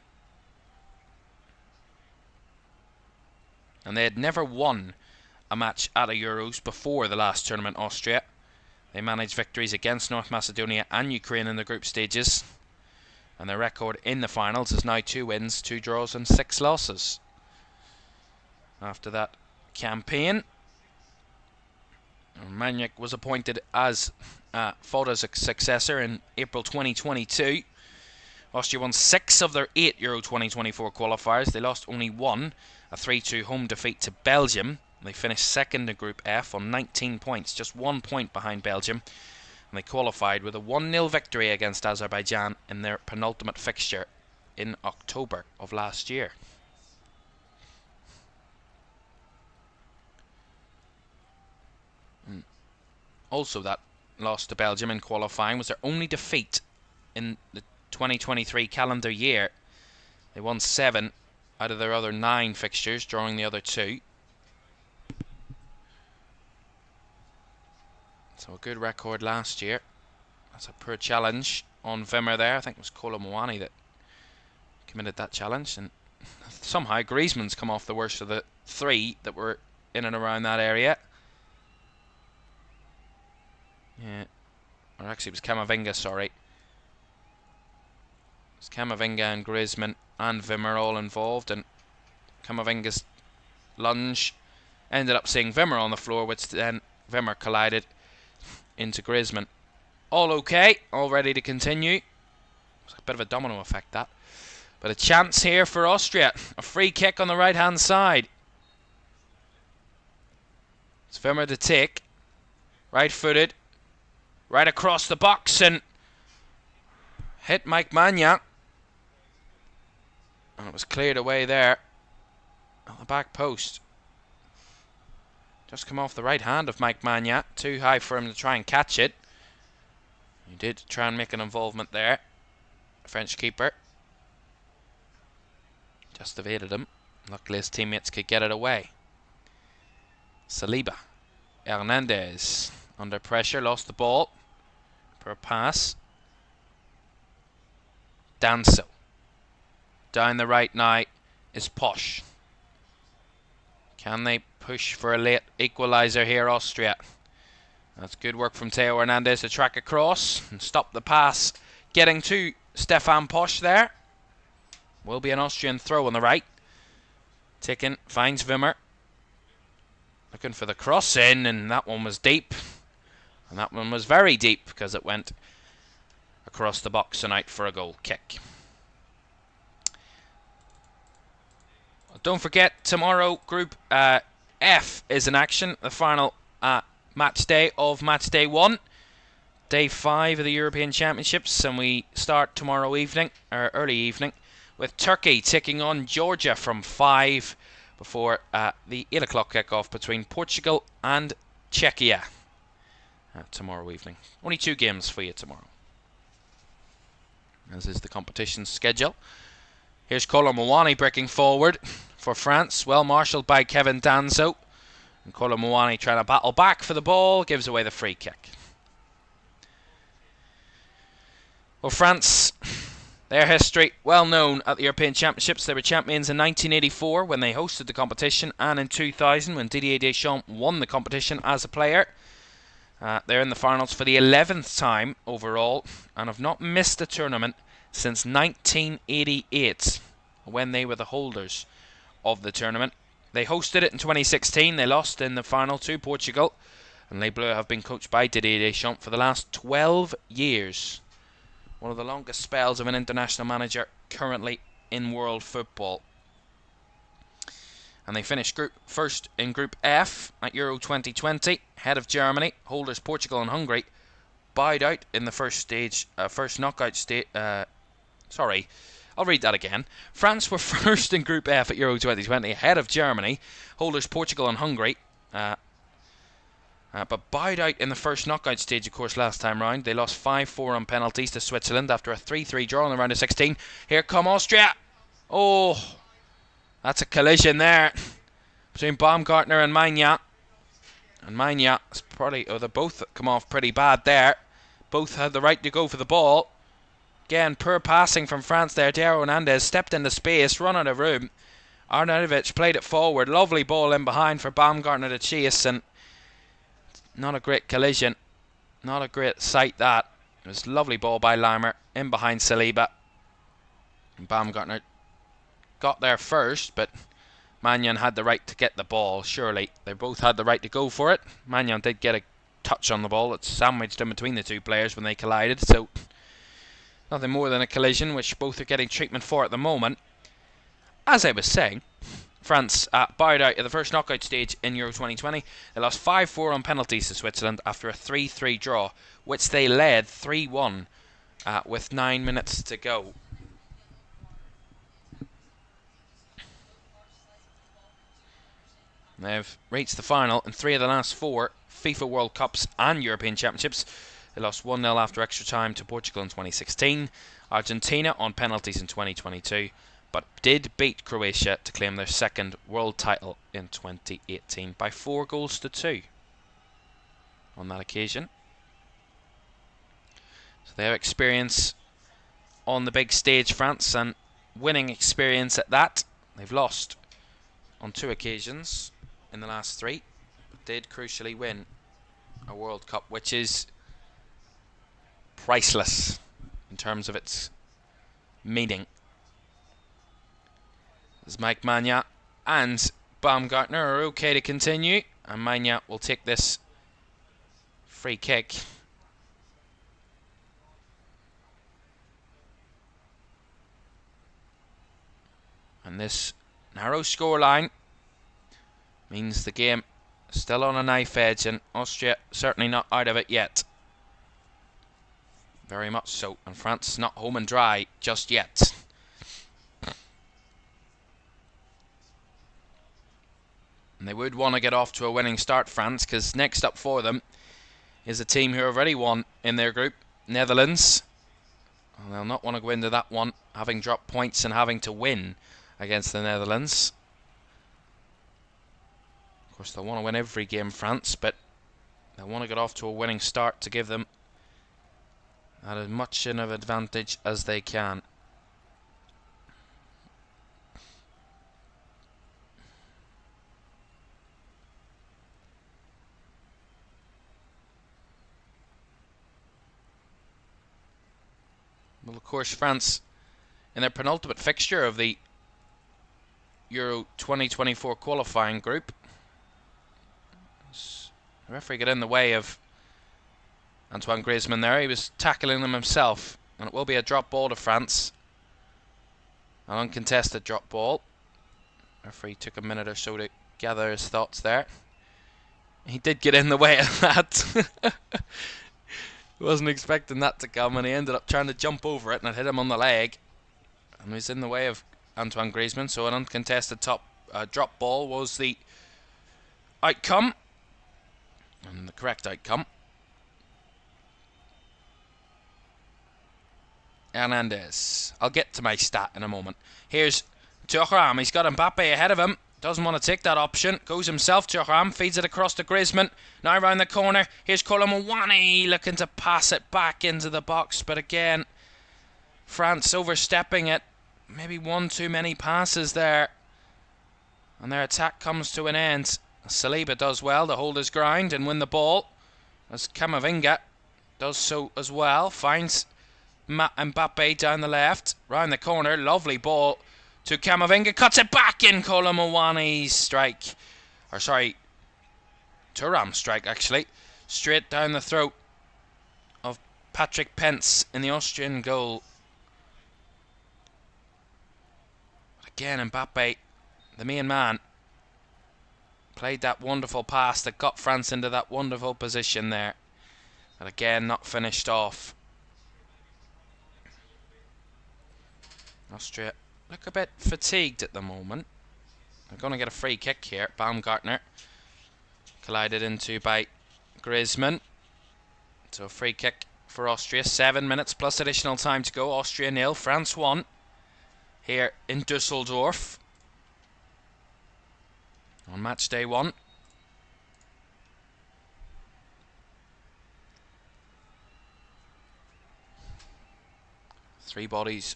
And they had never won a match at a Euros before the last tournament, Austria. They managed victories against North Macedonia and Ukraine in the group stages. And their record in the finals is now 2 wins, 2 draws and 6 losses. After that campaign, Maniac was appointed as Foda's successor in April 2022. Austria won 6 of their 8 Euro 2024 qualifiers. They lost only 1, a 3-2 home defeat to Belgium. They finished second in Group F on 19 points, just 1 point behind Belgium. And they qualified with a 1-0 victory against Azerbaijan in their penultimate fixture in October of last year. Also, that loss to Belgium in qualifying was their only defeat in the 2023 calendar year. They won 7 out of their other 9 fixtures, drawing the other 2. So a good record last year. That's a poor challenge on Wimmer there. I think it was Kolo Muani that committed that challenge. And somehow Griezmann's come off the worst of the 3 that were in and around that area. Yeah. Or actually it was Camavinga, sorry. It was Camavinga and Griezmann and Wimmer all involved. And Camavinga's lunge ended up seeing Wimmer on the floor, which then Wimmer collided into Griezmann. All okay, all ready to continue. It's a bit of a domino effect, that. But a chance here for Austria. A free kick on the right hand side. It's Wimmer to take. Right footed. Right across the box and hit Mike Magna. And it was cleared away there on the back post. Just come off the right hand of Mike Magna. Too high for him to try and catch it. He did try and make an involvement there. French keeper just evaded him. Luckily his teammates could get it away. Saliba. Hernandez under pressure, lost the ball for a pass. Danso. Down the right now is Posh. Can they push for a late equaliser here, Austria? That's good work from Theo Hernandez to track across and stop the pass getting to Stefan Posch there. Will be an Austrian throw on the right. Taken, finds Wimmer. Looking for the cross in, and that one was deep. And that one was very deep because it went across the box and out for a goal kick. Don't forget, tomorrow Group F is in action. The final match day of match day 1. Day 5 of the European Championships. And we start tomorrow evening, or early evening, with Turkey taking on Georgia from 5 before the 8 o'clock kickoff between Portugal and Czechia tomorrow evening. Only 2 games for you tomorrow, as is the competition schedule. Here's Kolo Muani breaking forward for France, well marshalled by Kevin Danso. And Kolo Muani trying to battle back for the ball, gives away the free kick. Well, France, their history well known at the European Championships. They were champions in 1984 when they hosted the competition, and in 2000 when Didier Deschamps won the competition as a player. They're in the finals for the 11th time overall and have not missed a tournament since 1988, when they were the holders of the tournament. They hosted it in 2016. They lost in the final to Portugal, and Les Bleus have been coached by Didier Deschamps for the last 12 years. One of the longest spells of an international manager currently in world football. And they finished first in Group F at Euro 2020, ahead of Germany. Holders Portugal and Hungary bowed out in the first knockout stage. Sorry, I'll read that again. France were first in Group F at Euro 2020, ahead of Germany. Holders Portugal and Hungary, but bowed out in the first knockout stage, of course, last time round. They lost 5-4 on penalties to Switzerland after a 3-3 draw in the round of 16. Here come Austria. Oh, that's a collision there between Baumgartner and Magna. And Magna is probably, they both come off pretty bad there. Both had the right to go for the ball. Again, poor passing from France there. Diego Hernandez stepped into space, run out of room. Arnautovic played it forward. Lovely ball in behind for Baumgartner to chase, and not a great collision. Not a great sight, that. It was a lovely ball by Limer in behind Saliba. And Baumgartner got there first, but Magnan had the right to get the ball, surely. They both had the right to go for it. Magnan did get a touch on the ball. It's sandwiched in between the two players when they collided, so nothing more than a collision, which both are getting treatment for at the moment. As I was saying, France bowed out at the first knockout stage in Euro 2020. They lost 5-4 on penalties to Switzerland after a 3-3 draw, which they led 3-1 with 9 minutes to go. They've reached the final in 3 of the last 4 FIFA World Cups and European Championships. They lost 1-0 after extra time to Portugal in 2016, Argentina on penalties in 2022, but did beat Croatia to claim their second world title in 2018 by 4-2 on that occasion. So they have experience on the big stage, France, and winning experience at that. They've lost on 2 occasions in the last 3, but did crucially win a World Cup, which is priceless in terms of its meaning. As Mike Magna and Baumgartner are okay to continue, and Magna will take this free kick. And this narrow scoreline means the game still on a knife edge, and Austria certainly not out of it yet. Very much so, and France not home and dry just yet. And they would want to get off to a winning start, France, because next up for them is a team who already won in their group, Netherlands. And they'll not want to go into that one having dropped points and having to win against the Netherlands. Of course, they'll want to win every game, France, but they'll want to get off to a winning start to give them as much of an advantage as they can. Well, of course, France, in their penultimate fixture of the Euro 2024 qualifying group, the referee got in the way of Antoine Griezmann there. He was tackling them himself, and it will be a drop ball to France. An uncontested drop ball. The referee took a minute or so to gather his thoughts there. He did get in the way of that. Wasn't expecting that to come, and he ended up trying to jump over it, and it hit him on the leg. And he was in the way of Antoine Griezmann, so an uncontested drop ball was the outcome. And the correct outcome. Hernandez. I'll get to my stat in a moment. Here's Thuram. He's got Mbappe ahead of him. Doesn't want to take that option. Goes himself. Thuram feeds it across to Griezmann. Now round the corner. Here's Colomwani looking to pass it back into the box. But again, France overstepping it. Maybe one too many passes there. And their attack comes to an end. Saliba does well to hold his ground and win the ball. as Camavinga does so as well. Finds Mbappe down the left, round the corner. Lovely ball to Camavinga, cuts it back in. Kolo Muani's strike, or sorry, Thuram's strike actually, straight down the throat of Patrick Pence in the Austrian goal. Again, Mbappe, the main man, played that wonderful pass that got France into that wonderful position there. But again, not finished off. Austria look a bit fatigued at the moment. They're going to get a free kick here. Baumgartner collided into by Griezmann. So a free kick for Austria. 7 minutes plus additional time to go. Austria 0, France 1. Here in Dusseldorf on match day 1.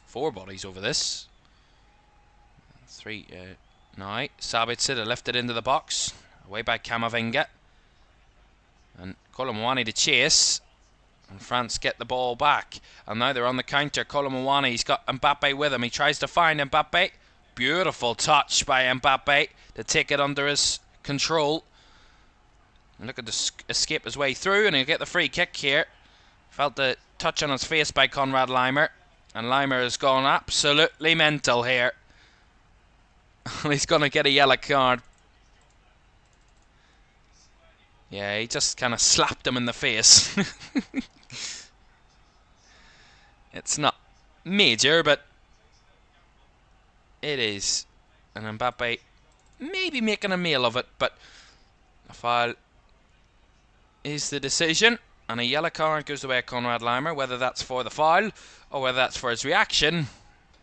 Four bodies over this. Now Sabitzer lifted into the box, away by Camavinga, and Kolo Muani to chase, and France get the ball back, and now they're on the counter. Kolo Muani's got Mbappe with him. He tries to find Mbappe. Beautiful touch by Mbappe to take it under his control, and look at the escape his way through, and he'll get the free kick here. Felt the touch on his face by Konrad Laimer. And Laimer has gone absolutely mental here. He's going to get a yellow card. Yeah, he just kind of slapped him in the face. It's not major, but it is. And Mbappe maybe making a meal of it, but a foul is the decision. And a yellow card goes the way of Konrad Laimer. Whether that's for the foul or whether that's for his reaction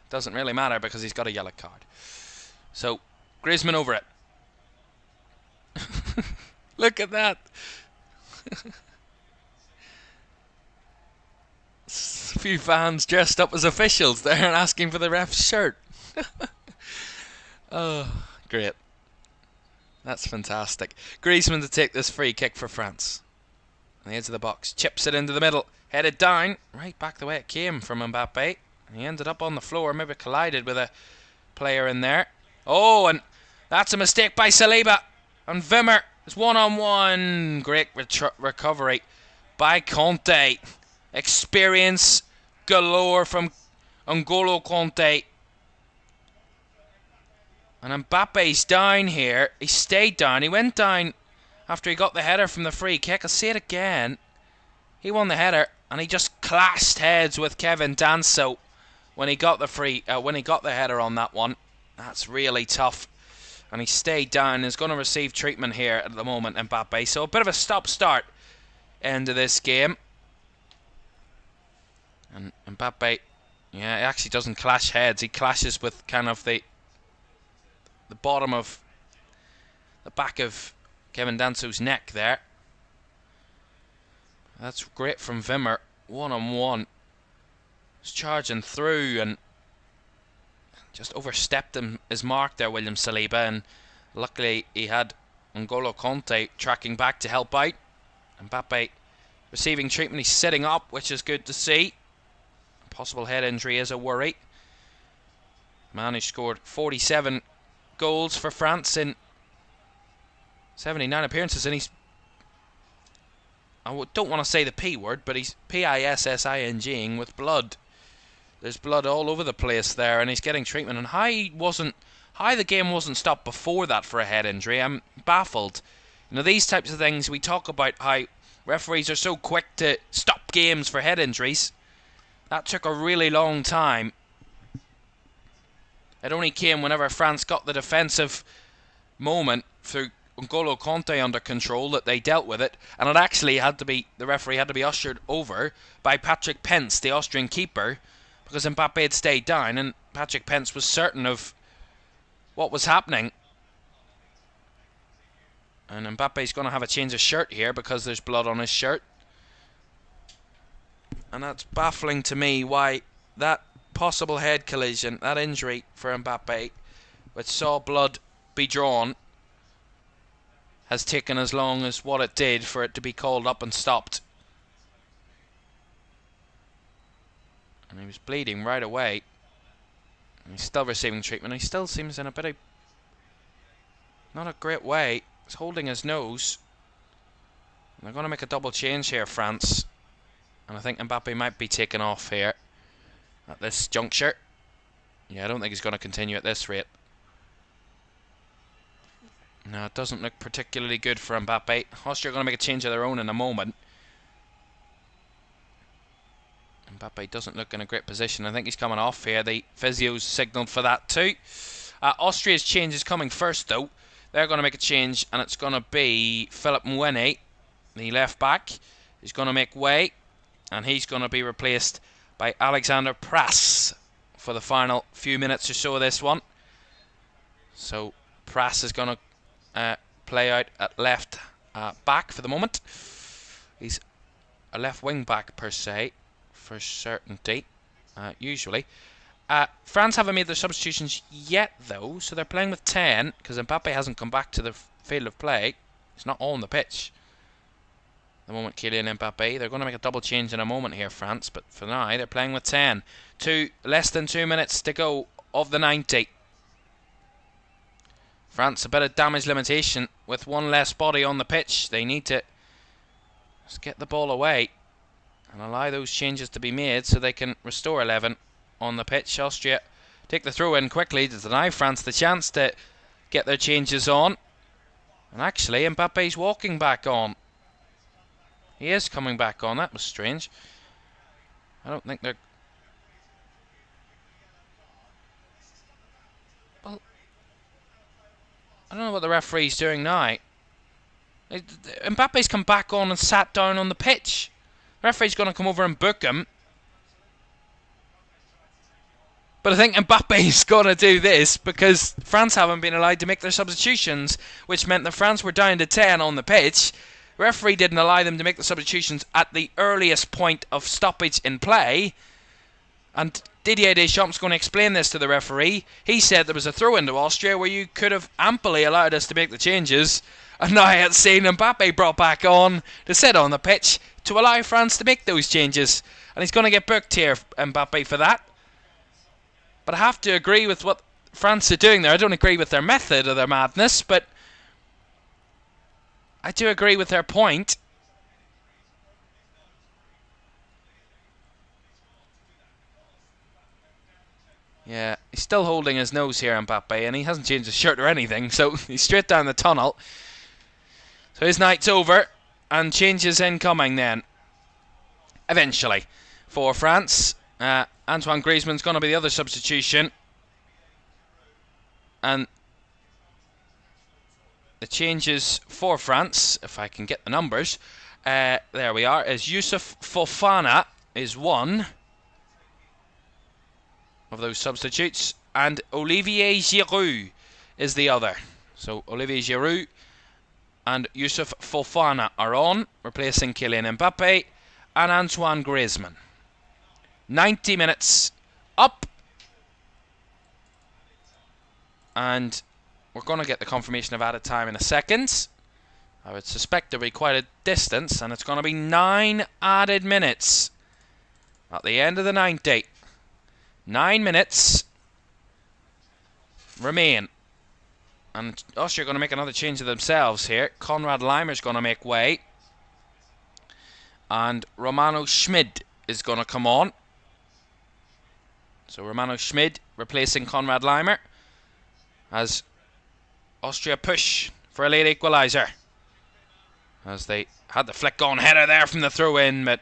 doesn't really matter, because he's got a yellow card. So Griezmann over it. Look at that. A few fans dressed up as officials there and asking for the ref's shirt. Oh, great. That's fantastic. Griezmann to take this free kick for France. On the edge of the box, chips it into the middle, headed down, right back the way it came from Mbappe. He ended up on the floor, maybe collided with a player in there. Oh, and that's a mistake by Saliba. And Wimmer is one-on-one. Great recovery by Conte. Experience galore from N'Golo Conte. And Mbappe's down here. He stayed down. He went down after he got the header from the free kick. I'll see it again. He won the header, and he just clashed heads with Kevin Danso when he got the header on that one. That's really tough. And he stayed down and is going to receive treatment here at the moment, Mbappe. So a bit of a stop-start end of this game. And Mbappe, yeah, he actually doesn't clash heads. He clashes with kind of the bottom of the back of Kevin Danso's neck there. That's great from Wimmer. One-on-one. He's charging through and just overstepped his mark there, William Saliba, and luckily he had N'Golo Conte tracking back to help out. Mbappe receiving treatment. He's sitting up, which is good to see. A possible head injury is a worry. Man who scored 47 goals for France in 79 appearances, and he's, don't want to say the P word, but he's P-I-S-S-I-N-G-ing with blood. There's blood all over the place there, and he's getting treatment. And how the game wasn't stopped before that for a head injury, I'm baffled. You know, these types of things, we talk about how referees are so quick to stop games for head injuries. That took a really long time. It only came whenever France got the defensive moment through N'Golo Conte under control that they dealt with it, and it actually had to be, the referee had to be ushered over by Patrick Pence, the Austrian keeper, because Mbappe had stayed down and Patrick Pence was certain of what was happening. And Mbappe's going to have a change of shirt here because there's blood on his shirt. And that's baffling to me, why that possible head collision, that injury for Mbappe, which saw blood be drawn, has taken as long as what it did for it to be called up and stopped. And he was bleeding right away. And he's still receiving treatment. He still seems in a bit of... not a great way. He's holding his nose. And they're going to make a double change here, France. And I think Mbappe might be taken off here at this juncture. Yeah, I don't think he's going to continue at this rate. No, it doesn't look particularly good for Mbappe. Austria are going to make a change of their own in a moment. Mbappe doesn't look in a great position. I think he's coming off here. The physio's signalled for that too. Austria's change is coming first though. They're going to make a change, and it's going to be Philip Mwene, the left back. He's going to make way, and he's going to be replaced by Alexander Prass for the final few minutes or so of this one. So Prass is going to play out at left back for the moment. He's a left wing back per se, for certainty, usually. France haven't made their substitutions yet though, so they're playing with 10 because Mbappe hasn't come back to the field of play. He's not on the pitch at the moment, Kylian Mbappe. They're going to make a double change in a moment here, France, but for now they're playing with 10. Less than 2 minutes to go of the 90. France a bit of damage limitation with one less body on the pitch. They need to just get the ball away and allow those changes to be made so they can restore 11 on the pitch. Austria take the throw in quickly to deny France the chance to get their changes on. And actually Mbappe's walking back on. He is coming back on. That was strange. I don't think they're... well, I don't know what the referee's doing now. Mbappe's come back on and sat down on the pitch. The referee's going to come over and book him. But I think Mbappe's going to do this because France haven't been allowed to make their substitutions, which meant that France were down to 10 on the pitch. The referee didn't allow them to make the substitutions at the earliest point of stoppage in play. And Didier Deschamps going to explain this to the referee. He said there was a throw into Austria where you could have amply allowed us to make the changes. And now it's seen Mbappe brought back on to sit on the pitch to allow France to make those changes. And he's going to get booked here, Mbappe, for that. But I have to agree with what France are doing there. I don't agree with their method or their madness, but I do agree with their point. Yeah, he's still holding his nose here, Mbappe, and he hasn't changed his shirt or anything, so he's straight down the tunnel. So his night's over, and changes incoming then. Eventually, for France. Antoine Griezmann's going to be the other substitution. And the changes for France, if I can get the numbers, there we are, is Youssouf Fofana is one of those substitutes, and Olivier Giroud is the other. So Olivier Giroud and Youssouf Fofana are on, replacing Kylian Mbappe and Antoine Griezmann. 90 minutes up, and we're going to get the confirmation of added time in a second. I would suspect there'll be quite a distance, and it's going to be 9 added minutes at the end of the 90. 9 minutes remain, and Austria are going to make another change of themselves here. Konrad Leimer's going to make way, and Romano Schmid is going to come on. So Romano Schmid replacing Konrad Leimer as Austria push for a late equaliser. As they had the flick on header there from the throw-in, but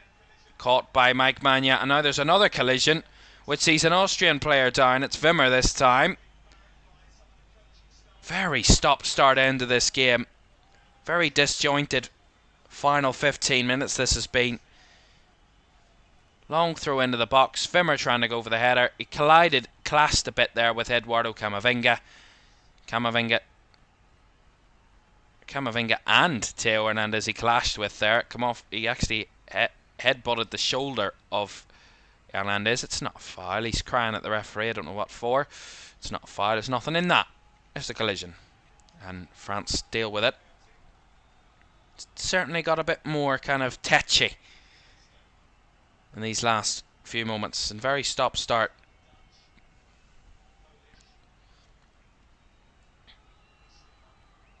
caught by Mike Magna. And now there's another collision which sees an Austrian player down. It's Wimmer this time. Very stop-start end of this game. Very disjointed final 15 minutes this has been. Long throw into the box. Wimmer trying to go for the header. He clashed a bit there with Eduardo Camavinga. Camavinga and Theo Hernandez he clashed with there. Come off. He actually head-butted the shoulder of Hernandez. It's not a foul. He's crying at the referee. I don't know what for. It's not a foul. There's nothing in that. There's the collision. And France deal with it. certainly got a bit more kind of tetchy in these last few moments, and very stop-start.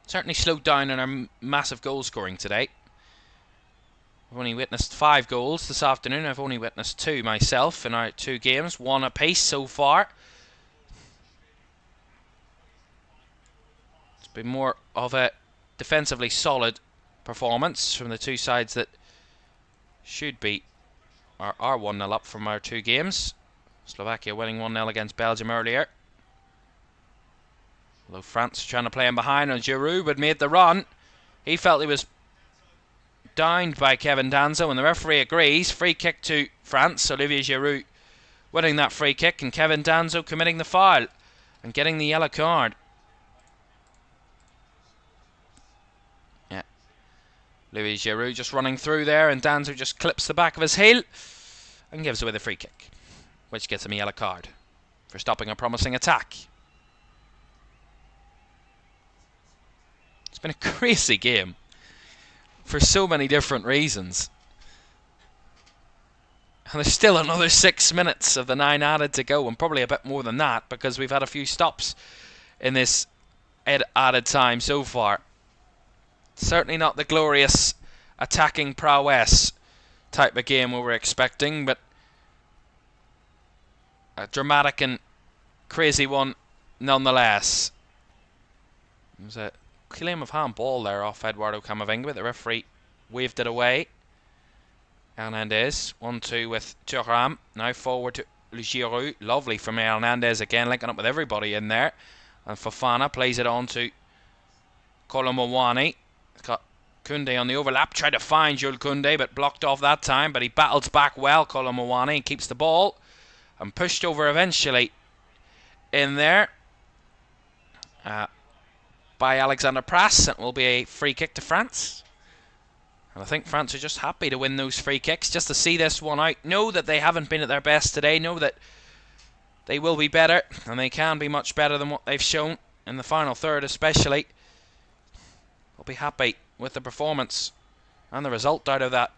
Certainly slowed down in our massive goal scoring today. I've only witnessed 5 goals this afternoon. I've only witnessed 2 myself in our 2 games, 1 apiece so far. It's been more of a defensively solid performance from the 2 sides that should be are 1-0 up from our 2 games. Slovakia winning 1-0 against Belgium earlier. Although France trying to play him behind, and Giroud had made the run. He felt he was downed by Kevin Danso, and the referee agrees. Free kick to France. Olivier Giroud winning that free kick, and Kevin Danso committing the foul and getting the yellow card. Yeah, Olivier Giroud just running through there, and Danso just clips the back of his heel and gives away the free kick, which gets him a yellow card for stopping a promising attack. It's been a crazy game for so many different reasons. And there's still another 6 minutes of the 9 added to go, and probably a bit more than that, because we've had a few stops in this added time so far. Certainly not the glorious attacking prowess type of game we were expecting, but a dramatic and crazy one nonetheless. It was a claim of handball there off Eduardo Camavinga, but the referee waved it away. Hernandez 1-2 with Thuram. Now forward to Giroud. Lovely from Hernandez again, linking up with everybody in there. And Fofana plays it on to Kolomowani. Got Koundé on the overlap. Tried to find Jules Koundé, but blocked off that time. But he battles back well, Kolomowani, and keeps the ball. And pushed over eventually in there by Alexander Prass. It will be a free kick to France. And I think France are just happy to win those free kicks, just to see this one out. Know that they haven't been at their best today. Know that they will be better, and they can be much better than what they've shown in the final third especially. They'll be happy with the performance and the result out of that.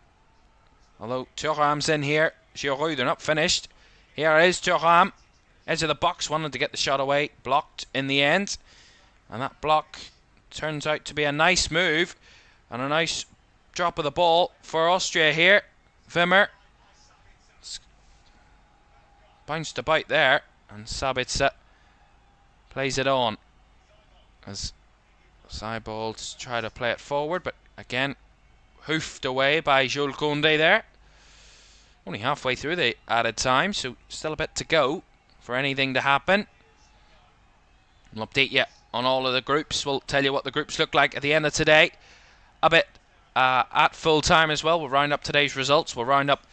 Although Thuram's in here. Giroud, they're not finished. Here is Thuram. Edge of the box, wanted to get the shot away. Blocked in the end. And that block turns out to be a nice move. And a nice drop of the ball for Austria here. Wimmer bounced about there, and Sabitzer plays it on as Seibold try to play it forward, but again hoofed away by Jules Koundé there. Only halfway through the added time, so still a bit to go for anything to happen. We'll update you on all of the groups. We'll tell you what the groups look like at the end of today. A bit at full time as well. We'll round up today's results. We'll round up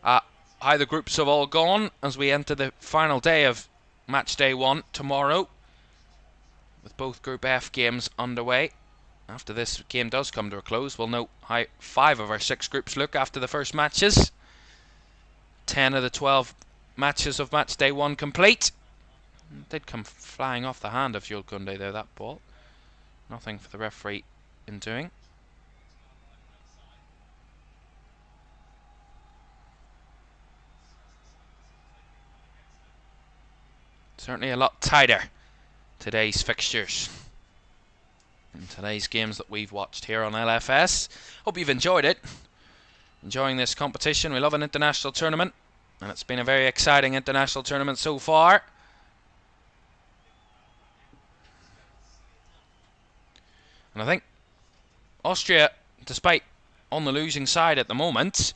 how the groups have all gone as we enter the final day of match day 1 tomorrow, with both Group F games underway. After this game does come to a close, we'll know how 5 of our 6 groups look after the first matches. 10 of the 12 matches of match day 1 complete. It did come flying off the hand of Jules Koundé there, that ball. Nothing for the referee in doing. Certainly a lot tighter, today's fixtures and today's games that we've watched here on LFS. Hope you've enjoyed it. Enjoying this competition. We love an international tournament, and it's been a very exciting international tournament so far. And I think Austria, despite on the losing side at the moment,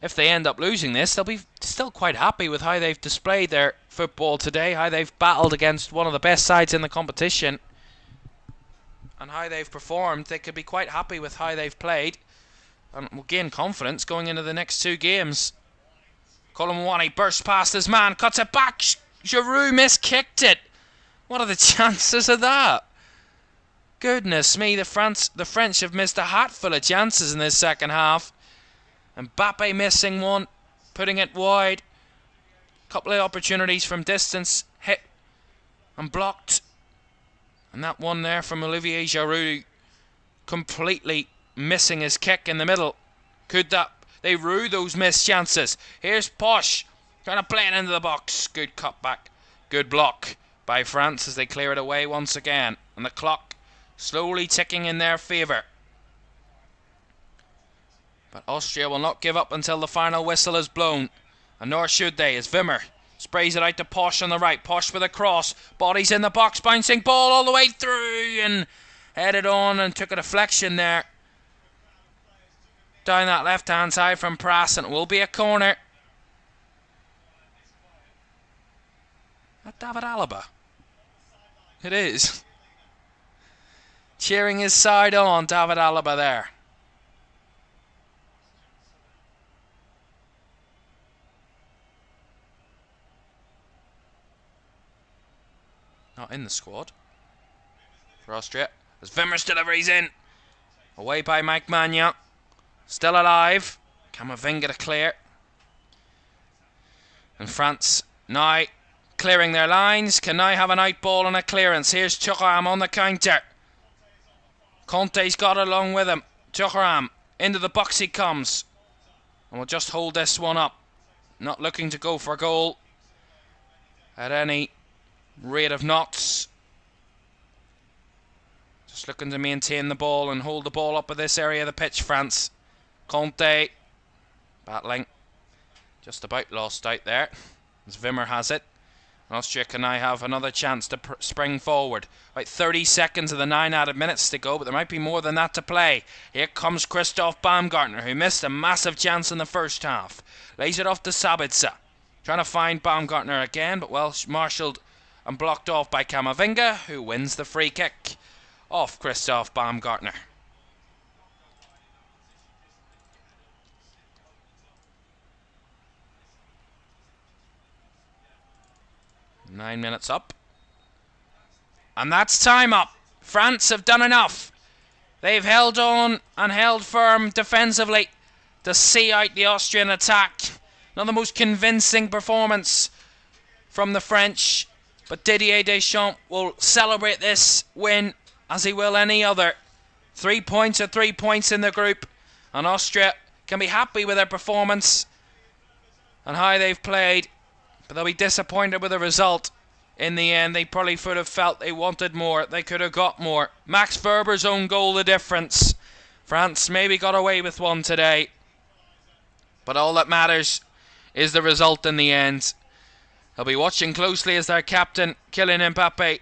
if they end up losing this, they'll be still quite happy with how they've displayed their football today, how they've battled against one of the best sides in the competition, and how they've performed. They could be quite happy with how they've played, and will gain confidence going into the next 2 games. Kolomowani bursts past his man, cuts it back. Giroud miskicked it. What are the chances of that? Goodness me, the French have missed a hatful of chances in this second half. Mbappe missing one, putting it wide. Couple of opportunities from distance, hit and blocked. And that one there from Olivier Giroud completely missing his kick in the middle. Could that... They rue those missed chances. Here's Posh trying to play it into the box. Good cutback. Good block by France as they clear it away once again. And the clock slowly ticking in their favour. But Austria will not give up until the final whistle is blown. And nor should they, as Wimmer sprays it out to Posh on the right. Posh with a cross. Bodies in the box. Bouncing ball all the way through. And headed on and took a deflection there. Down that left-hand side from Prass. And it will be a corner. That David Alaba? It is. Cheering his side on, David Alaba there. Not in the squad for Austria. As Wimmer's deliveries in. Away by Mike Magna. Still alive. Camavinga to clear. And France now clearing their lines. Can now have an out ball and a clearance. Here's Thuram on the counter. Conte's got it along with him. Thuram into the box he comes. And we'll just hold this one up. Not looking to go for goal at any rate of knots. Just looking to maintain the ball and hold the ball up at this area of the pitch, France. Conte battling. Just about lost out there as Wimmer has it. Austria can now have another chance to spring forward. About 30 seconds of the 9 added minutes to go, but there might be more than that to play. Here comes Christoph Baumgartner, who missed a massive chance in the first half. Lays it off to Sabitzer. Trying to find Baumgartner again, but well marshalled and blocked off by Camavinga, who wins the free kick off Christoph Baumgartner. Nine minutes up. And that's time up. France have done enough. They've held on and held firm defensively to see out the Austrian attack. Not the most convincing performance from the French, but Didier Deschamps will celebrate this win as he will any other. 3 points are 3 points in the group, and Austria can be happy with their performance and how they've played, but they'll be disappointed with the result. In the end, they probably would have felt they wanted more. They could have got more. Max Verber's own goal, the difference. France maybe got away with one today, but all that matters is the result in the end. They'll be watching closely as their captain, Kylian Mbappe,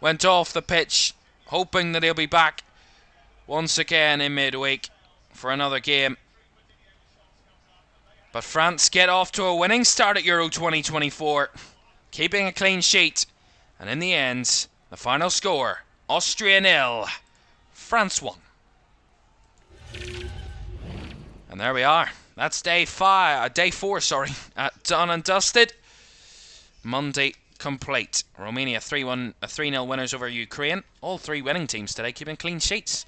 went off the pitch, hoping that he'll be back once again in midweek for another game. But France get off to a winning start at Euro 2024, keeping a clean sheet. And in the end, the final score, Austria 0, France 1. And there we are. That's day 4, done and dusted. Monday complete. Romania 3-0 winners over Ukraine. All three winning teams today keeping clean sheets.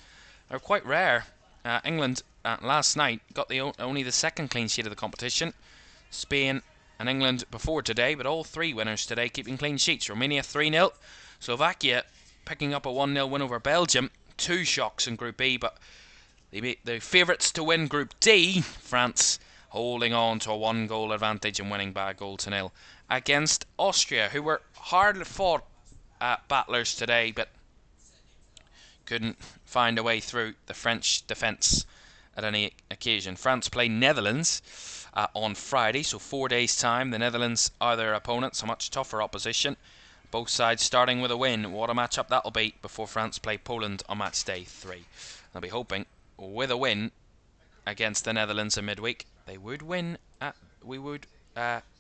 They're quite rare. England last night got only the second clean sheet of the competition. Spain and England before today, but all three winners today keeping clean sheets. Romania 3-0. Slovakia picking up a 1-0 win over Belgium. 2 shocks in Group B, but the favourites to win Group D, France, holding on to a 1-goal advantage and winning by a 1-0 against Austria, who were hard fought battlers today, but couldn't find a way through the French defence at any occasion. France play Netherlands on Friday, so 4 days' time. The Netherlands are their opponents, a much tougher opposition. Both sides starting with a win. What a matchup that'll be before France play Poland on match day 3. They'll be hoping with a win against the Netherlands in midweek, they would win. We would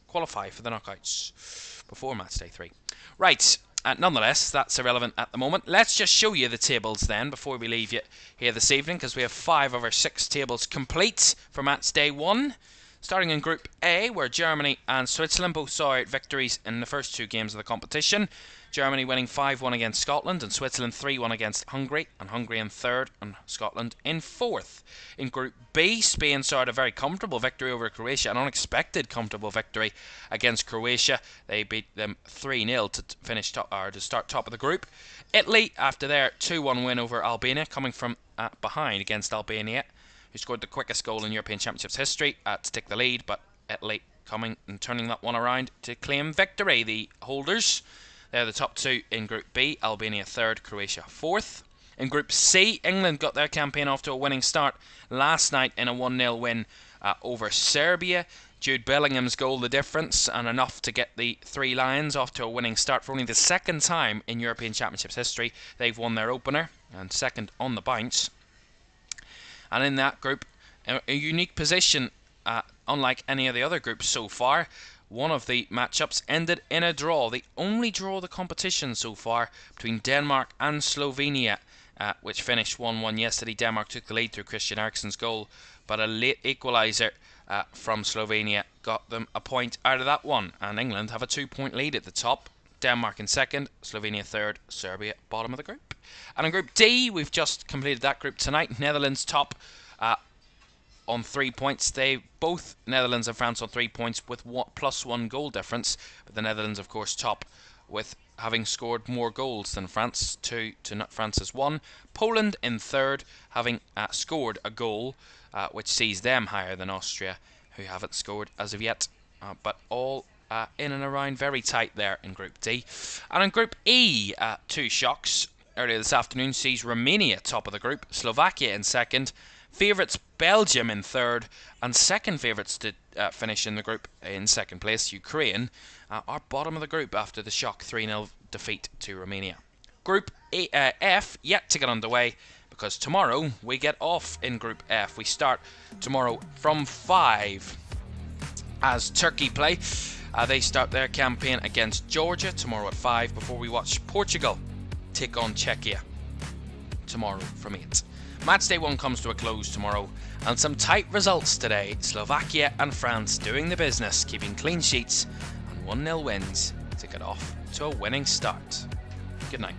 qualify for the knockouts before match day 3. Right. Nonetheless, that's irrelevant at the moment. Let's just show you the tables then before we leave you here this evening, because we have 5 of our 6 tables complete for match day 1. Starting in Group A, where Germany and Switzerland both saw out victories in the first 2 games of the competition. Germany winning 5-1 against Scotland, and Switzerland 3-1 against Hungary, and Hungary in 3rd and Scotland in 4th. In Group B, Spain saw a very comfortable victory over Croatia, an unexpected comfortable victory against Croatia. They beat them 3-0 to finish to start top of the group. Italy, after their 2-1 win over Albania, coming from behind against Albania, who scored the quickest goal in European Championships history to take the lead, but Italy coming and turning that one around to claim victory. The holders, they're the top 2 in Group B, Albania 3rd, Croatia 4th. In Group C, England got their campaign off to a winning start last night in a 1-0 win over Serbia. Jude Bellingham's goal the difference, and enough to get the Three Lions off to a winning start for only the 2nd time in European Championships history. They've won their opener, and 2nd on the bounce. And in that group, a unique position, unlike any of the other groups so far. One of the matchups ended in a draw, the only draw of the competition so far, between Denmark and Slovenia, which finished 1-1 yesterday. Denmark took the lead through Christian Eriksen's goal, but a late equaliser from Slovenia got them a point out of that one, and England have a 2-point lead at the top. Denmark in 2nd, Slovenia 3rd, Serbia bottom of the group. And in Group D, we've just completed that group tonight. Netherlands top on 3 points. They both, Netherlands and France, on 3 points with +1 goal difference. But the Netherlands, of course, top with having scored more goals than France, 2 to France's 1. Poland in 3rd, having scored a goal, which sees them higher than Austria, who haven't scored as of yet. But all in and around very tight there in Group D. And in Group E, 2 shocks earlier this afternoon sees Romania top of the group, Slovakia in 2nd, favourites Belgium in 3rd, and second favourites to finish in the group in 2nd place, Ukraine, are bottom of the group after the shock 3-0 defeat to Romania. Group F yet to get underway, because tomorrow we get off in Group F. We start tomorrow from 5 as Turkey play. They start their campaign against Georgia tomorrow at 5 before we watch Portugal take on Czechia tomorrow from 8. Matchday 1 comes to a close tomorrow, and some tight results today. Slovakia and France doing the business, keeping clean sheets and 1-0 wins to get off to a winning start. Good night.